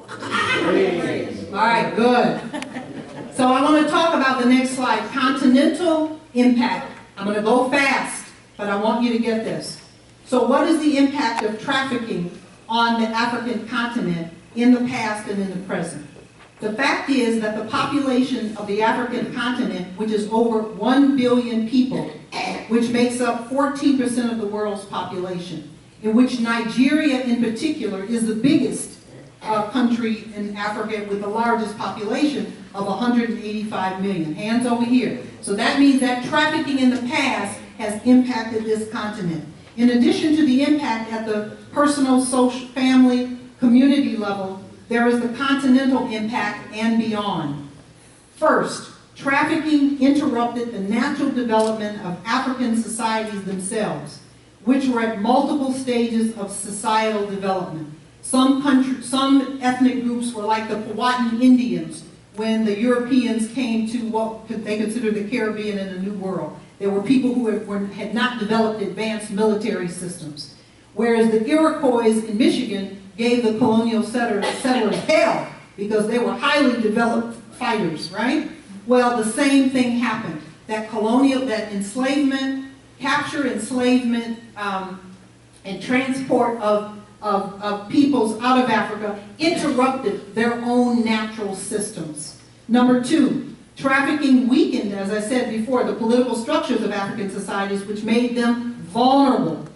Speaker 2: All right, good. So I want to talk about the next slide, continental impact. I'm going to go fast, but I want you to get this. So what is the impact of trafficking on the African continent in the past and in the present. The fact is that the population of the African continent, which is over 1 billion people, which makes up 14% of the world's population, in which Nigeria in particular is the biggest country in Africa with the largest population of 185 million. Hands over here. So that means that trafficking in the past has impacted this continent. In addition to the impact at the personal, social, family, community level, there is the continental impact and beyond. First, trafficking interrupted the natural development of African societies themselves, which were at multiple stages of societal development. Some ethnic groups were like the Powhatan Indians when the Europeans came to what they considered the Caribbean and the New World. There were people who had not developed advanced military systems. Whereas the Iroquois in Michigan gave the colonial settlers hell because they were highly developed fighters, right? Well, the same thing happened. That enslavement, capture, enslavement, and transport of peoples out of Africa interrupted their own natural systems. Number two, trafficking weakened, as I said before, the political structures of African societies, which made them vulnerable.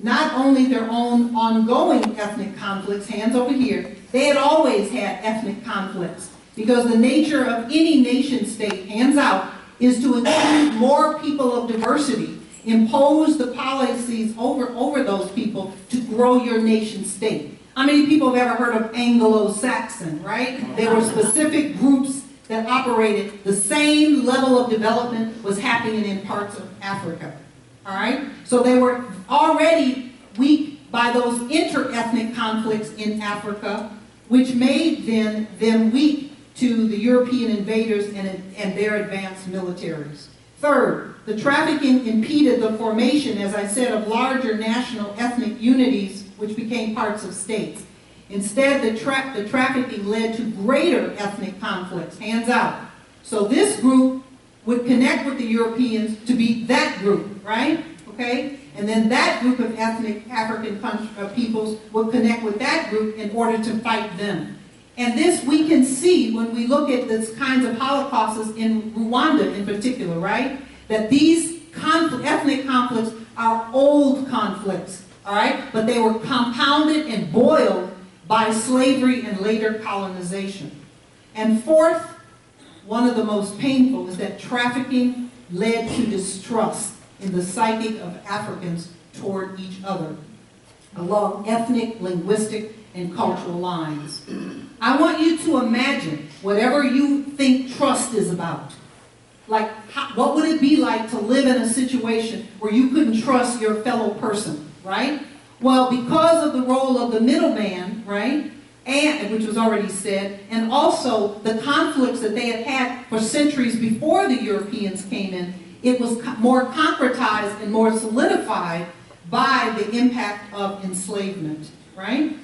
Speaker 2: Not only their own ongoing ethnic conflicts, hands over here, they had always had ethnic conflicts because the nature of any nation state, hands out, is to include more people of diversity, impose the policies over those people to grow your nation state. How many people have ever heard of Anglo-Saxon, right? There were specific groups that operated. The same level of development was happening in parts of Africa. All right? So they were already weak by those inter-ethnic conflicts in Africa, which made them weak to the European invaders and their advanced militaries. Third, the trafficking impeded the formation, as I said, of larger national ethnic unities, which became parts of states. Instead, the trafficking led to greater ethnic conflicts, hands out. So this group would connect with the Europeans to be that group, right? Okay? And then that group of ethnic African peoples would connect with that group in order to fight them. And this we can see when we look at this kinds of holocausts in Rwanda in particular, right? That these ethnic conflicts are old conflicts, all right? But they were compounded and boiled by slavery and later colonization. And fourth, one of the most painful is that trafficking led to distrust in the psychic of Africans toward each other, along ethnic, linguistic, and cultural lines. I want you to imagine whatever you think trust is about. Like, what would it be like to live in a situation where you couldn't trust your fellow person, right? Well, because of the role of the middleman, right, and which was already said, and also the conflicts that they had had for centuries before the Europeans came in, it was more concretized and more solidified by the impact of enslavement, right?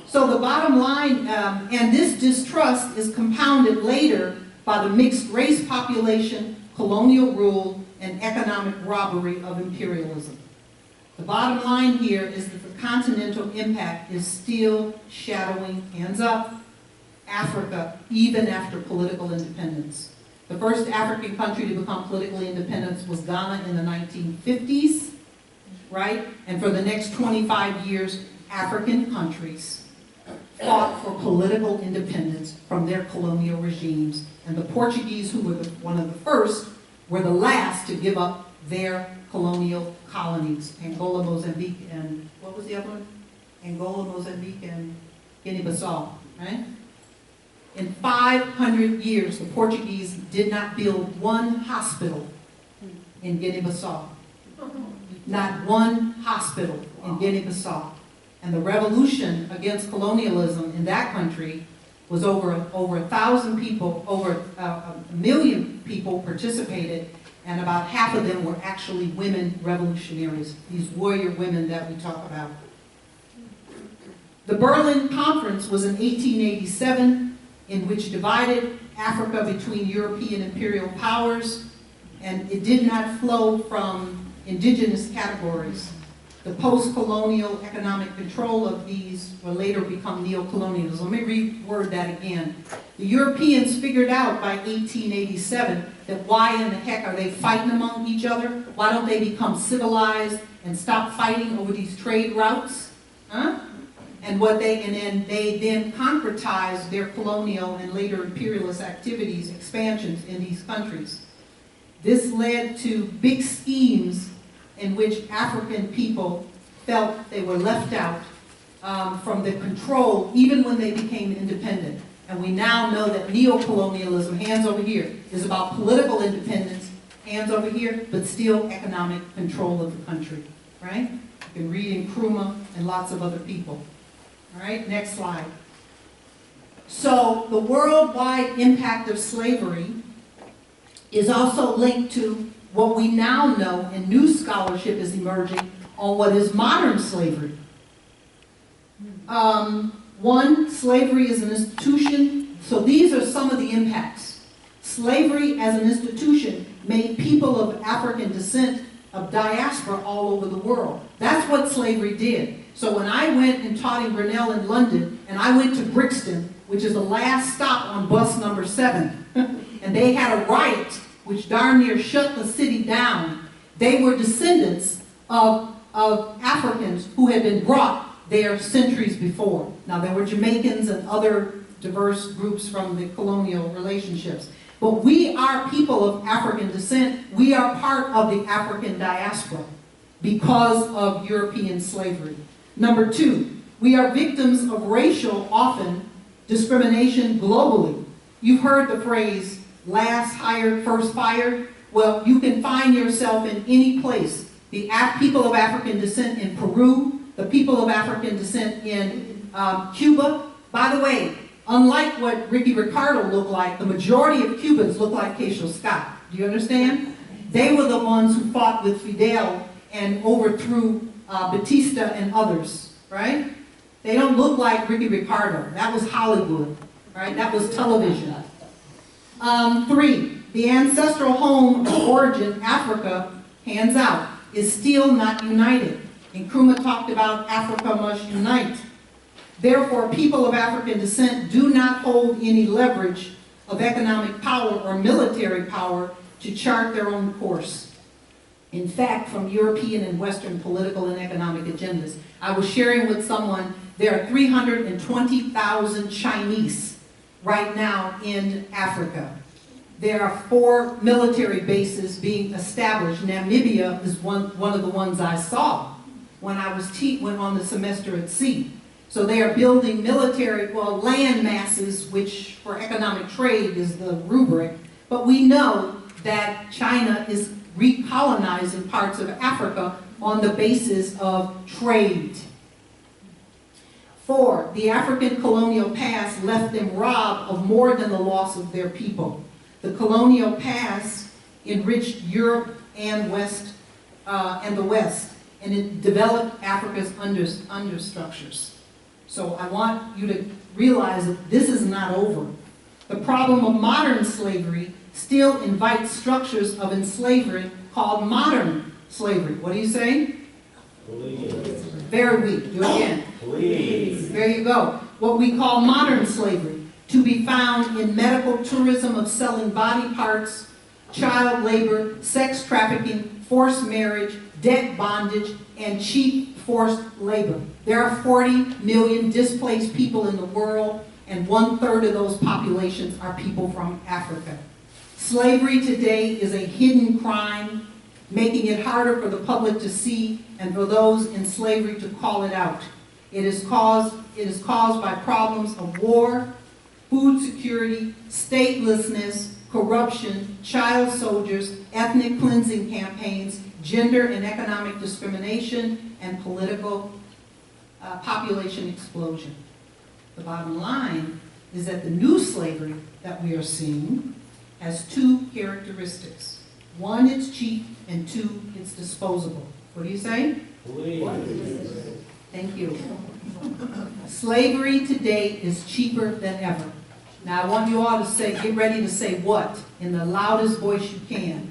Speaker 2: So the bottom line, and this distrust is compounded later by the mixed race population, colonial rule, and economic robbery of imperialism. The bottom line here is that the continental impact is still shadowing, hands up, Africa, even after political independence. The first African country to become politically independent was Ghana in the 1950s, right? And for the next 25 years, African countries fought for political independence from their colonial regimes. And the Portuguese, who were one of the first, were the last to give up their colonial colonies. Angola, Mozambique, and what was the other one? Angola, Mozambique, and Guinea-Bissau, right? In 500 years, the Portuguese did not build one hospital in Guinea-Bissau. Not one hospital in Guinea-Bissau. And the revolution against colonialism in that country was over 1,000 people, over a million people participated, and about half of them were actually women revolutionaries, these warrior women that we talk about. The Berlin Conference was in 1887, in which divided Africa between European imperial powers, and it did not flow from indigenous categories. The post-colonial economic control of these will later become neocolonialism. Let me reword that again. The Europeans figured out by 1887 that why in the heck are they fighting among each other? Why don't they become civilized and stop fighting over these trade routes? Huh? And then they concretized their colonial and later imperialist activities, expansions in these countries. This led to big schemes in which African people felt they were left out from the control even when they became independent. And we now know that neocolonialism, hands over here, is about political independence, hands over here, but still economic control of the country, right? You can read in Nkrumah and lots of other people. All right, next slide. So the worldwide impact of slavery is also linked to what we now know, and new scholarship is emerging on what is modern slavery. One, slavery is an institution. So these are some of the impacts. Slavery as an institution made people of African descent of diaspora all over the world. That's what slavery did. So when I went and taught in Grinnell in London, and I went to Brixton, which is the last stop on bus number 7, and they had a riot which darn near shut the city down. They were descendants of Africans who had been brought there centuries before. Now there were Jamaicans and other diverse groups from the colonial relationships. But we are people of African descent. We are part of the African diaspora because of European slavery. Number 2, we are victims of racial, often, discrimination globally. You've heard the phrase, last hired, first fired. Well, you can find yourself in any place. The people of African descent in Peru, the people of African descent in Cuba. By the way, unlike what Ricky Ricardo looked like, the majority of Cubans look like Kesho Scott. Do you understand? They were the ones who fought with Fidel and overthrew Batista and others, right? They don't look like Ricky Ricardo. That was Hollywood, right? That was television. 3, the ancestral home of origin, Africa, hands out, is still not united. And Nkrumah talked about Africa must unite. Therefore, people of African descent do not hold any leverage of economic power or military power to chart their own course. In fact, from European and Western political and economic agendas. I was sharing with someone, there are 320,000 Chinese right now in Africa. There are 4 military bases being established. Namibia is one of the ones I saw when I went on the semester at sea. So they are building military, land masses, which for economic trade is the rubric. But we know that China is recolonizing parts of Africa on the basis of trade. 4, the African colonial past left them robbed of more than the loss of their people. The colonial past enriched Europe and the West, and it developed Africa's understructures. So I want you to realize that this is not over. The problem of modern slavery still invites structures of enslavement called modern slavery. What do you say?
Speaker 11: Please.
Speaker 2: Very weak. Do it again.
Speaker 11: Please.
Speaker 2: There you go. What we call modern slavery, to be found in medical tourism of selling body parts, child labor, sex trafficking, forced marriage, debt bondage, and cheap forced labor. There are 40 million displaced people in the world, and 1/3 of those populations are people from Africa. Slavery today is a hidden crime, making it harder for the public to see and for those in slavery to call it out. It is caused by problems of war, food security, statelessness, corruption, child soldiers, ethnic cleansing campaigns, gender and economic discrimination, and political population explosion. The bottom line is that the new slavery that we are seeing has 2 characteristics. 1, it's cheap, and 2, it's disposable. What do you say?
Speaker 11: Please.
Speaker 2: Thank you. Slavery today is cheaper than ever. Now I want you all to say, get ready to say what in the loudest voice you can.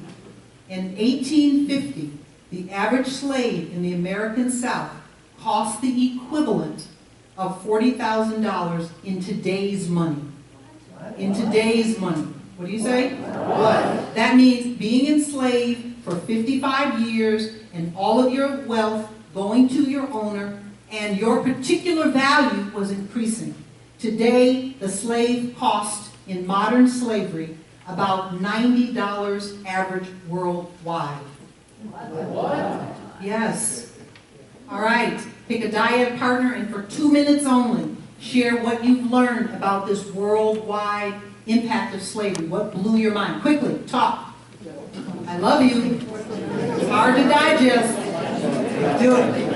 Speaker 2: In 1850, The average slave in the American South cost the equivalent of $40,000 in today's money. In today's money. What do you say? What? That means being enslaved for 55 years and all of your wealth going to your owner, and your particular value was increasing. Today, the slave cost in modern slavery about $90 average worldwide. What? Yes. All right. Pick a dyad partner and for 2 minutes only, share what you've learned about this worldwide impact of slavery. What blew your mind? Quickly, talk. I love you. It's hard to digest. Do it.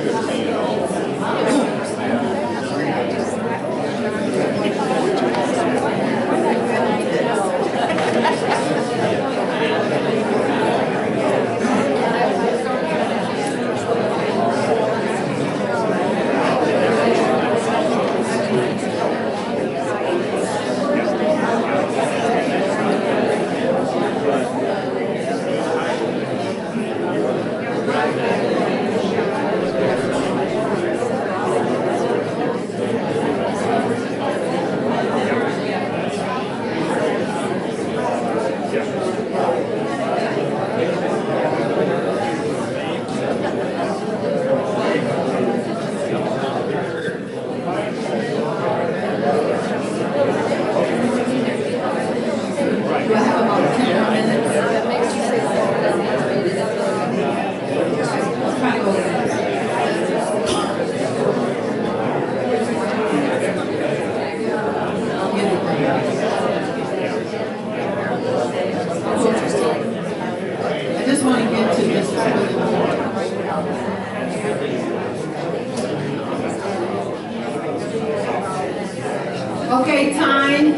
Speaker 2: Okay, time.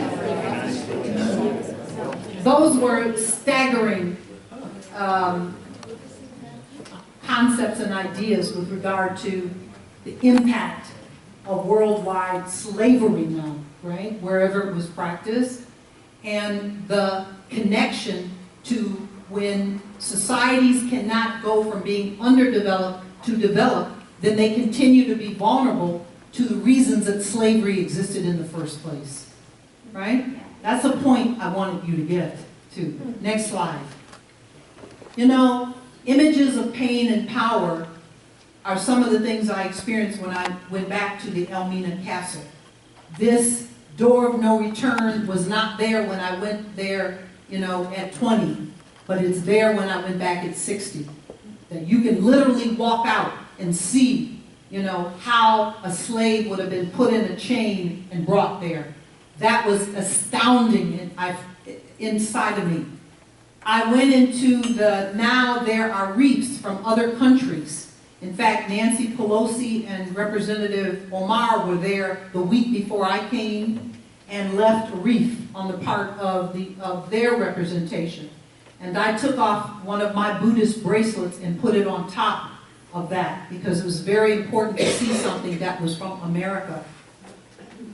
Speaker 2: Those were staggering concepts and ideas with regard to the impact of worldwide slavery now, right? Wherever it was practiced, and the connection to when societies cannot go from being underdeveloped to developed, then they continue to be vulnerable to the reasons that slavery existed in the first place, right? That's the point I wanted you to get to. Next slide. You know, images of pain and power are some of the things I experienced when I went back to the Elmina Castle. This door of no return was not there when I went there, you know, at 20, but it's there when I went back at 60. That you can literally walk out and see, you know, how a slave would have been put in a chain and brought there. That was astounding inside of me. I went into now there are reefs from other countries. In fact, Nancy Pelosi and Representative Omar were there the week before I came and left a reef on the part of their representation. And I took off one of my Buddhist bracelets and put it on top of that because it was very important to see something that was from America.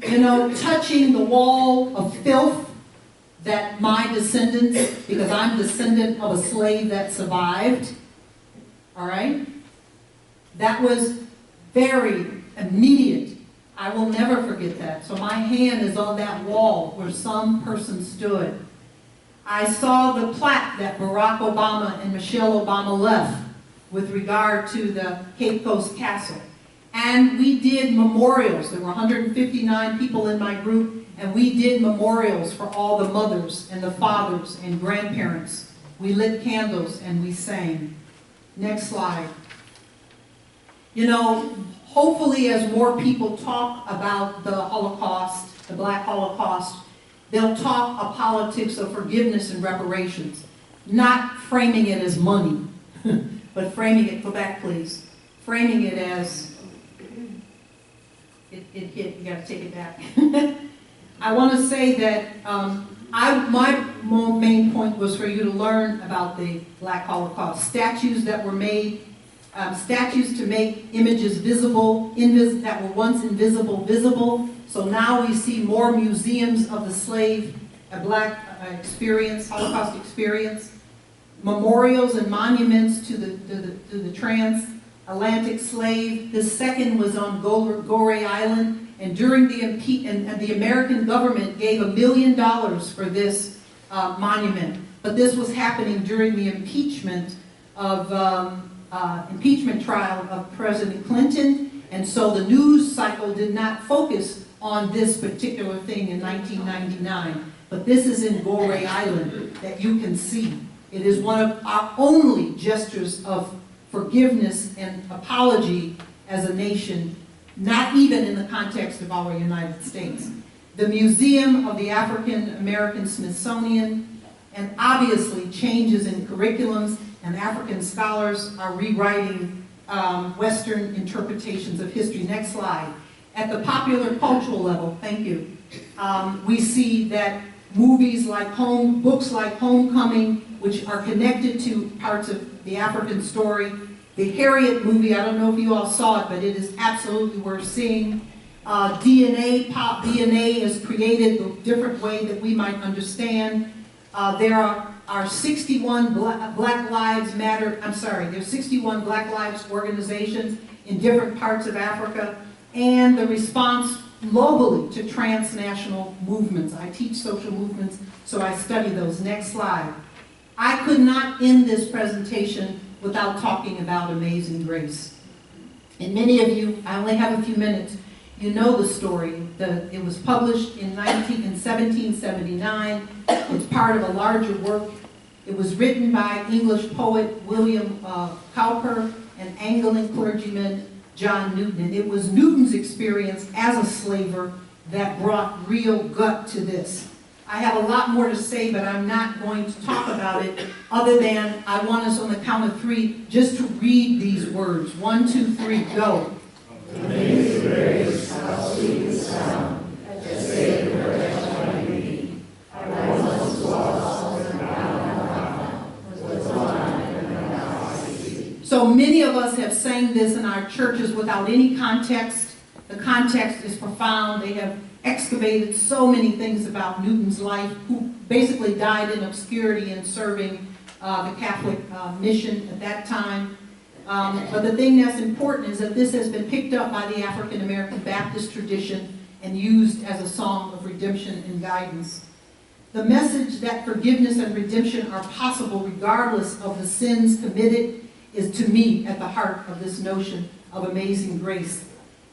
Speaker 2: You know, touching the wall of filth that my descendants, because I'm descendant of a slave that survived, all right? That was very immediate. I will never forget that. So my hand is on that wall where some person stood. I saw the plaque that Barack Obama and Michelle Obama left with regard to the Cape Coast Castle. And we did memorials. There were 159 people in my group, and we did memorials for all the mothers and the fathers and grandparents. We lit candles and we sang. Next slide. You know, hopefully as more people talk about the Holocaust, the Black Holocaust, they'll talk a politics of forgiveness and reparations, not framing it as money, but framing it, go back please, framing it as, it hit, you gotta take it back. I want to say that my main point was for you to learn about the Black Holocaust. Statues that were made, statues to make images visible, that were once invisible, visible. So now we see more museums of the slave, Black experience, Holocaust experience. memorials and monuments to the transatlantic slave. The second was on Goree Island, and during the American government gave $1 million for this monument. But this was happening during the impeachment trial of President Clinton, and so the news cycle did not focus on this particular thing in 1999. But this is in Goree Island that you can see. It is one of our only gestures of forgiveness and apology as a nation, not even in the context of our United States. The Museum of the African American Smithsonian, and obviously changes in curriculums, and African scholars are rewriting Western interpretations of history. Next slide. At the popular cultural level, thank you, we see that movies like books like Homecoming, which are connected to parts of the African story. The Harriet movie, I don't know if you all saw it, but it is absolutely worth seeing. Pop DNA has created a different way that we might understand. There are 61 Black Lives Matter, there's 61 Black Lives organizations in different parts of Africa, and the response globally to transnational movements. I teach social movements, so I study those. Next slide. I could not end this presentation without talking about Amazing Grace. And many of you, I only have a few minutes, you know the story. It was published in 1779. It's part of a larger work. It was written by English poet William Cowper and Anglican clergyman John Newton. And it was Newton's experience as a slaver that brought real gut to this. I have a lot more to say, but I'm not going to talk about it other than I want us on the count of 3 just to read these words. 1, 2, 3, go.
Speaker 11: Amazing grace, how sweet the sound, that saved a wretch like me. I once was lost, and now was blind, and now I see.
Speaker 2: So many of us have sang this in our churches without any context. The context is profound. They have excavated so many things about Newton's life, who basically died in obscurity in serving the Catholic mission at that time. But the thing that's important is that this has been picked up by the African American Baptist tradition and used as a song of redemption and guidance. The message that forgiveness and redemption are possible regardless of the sins committed is, to me, at the heart of this notion of amazing grace.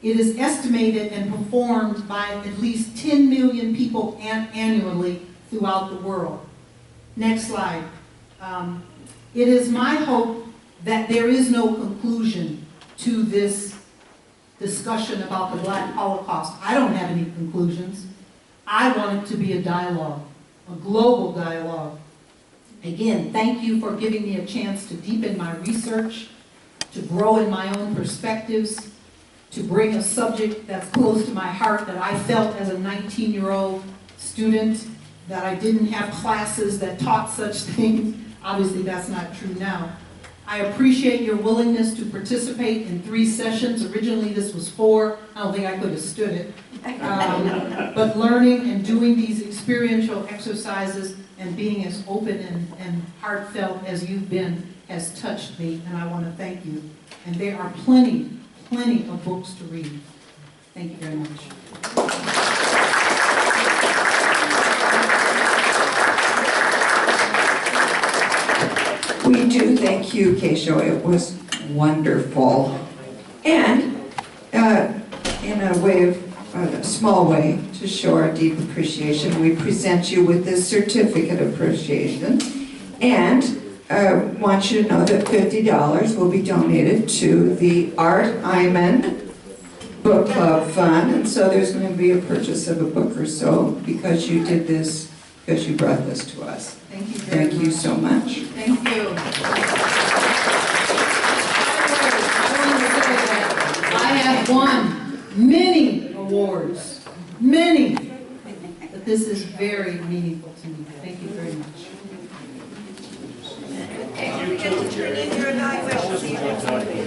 Speaker 2: It is estimated and performed by at least 10 million people annually throughout the world. Next slide. It is my hope that there is no conclusion to this discussion about the Black Holocaust. I don't have any conclusions. I want it to be a dialogue, a global dialogue. Again, thank you for giving me a chance to deepen my research, to grow in my own perspectives, to bring a subject that's close to my heart that I felt as a 19-year-old student, that I didn't have classes that taught such things. Obviously, that's not true now. I appreciate your willingness to participate in 3 sessions. Originally, this was 4. I don't think I could have stood it. But learning and doing these experiential exercises and being as open and heartfelt as you've been has touched me, and I want to thank you. And there are plenty of books to read. Thank you very much.
Speaker 1: We do thank you, Kesho. It was wonderful. And in a way of a small way to show our deep appreciation, we present you with this certificate of appreciation. And want you to know that $50 will be donated to the Art Hyman Book Club Fund. And so there's going to be a purchase of a book or so because you did this, because you brought this to us.
Speaker 2: Thank you very much.
Speaker 1: Thank you so much.
Speaker 2: Thank you. I have won many awards, many, but this is very meaningful to me. Thank you very much.
Speaker 14: And you get to turn in your evaluation.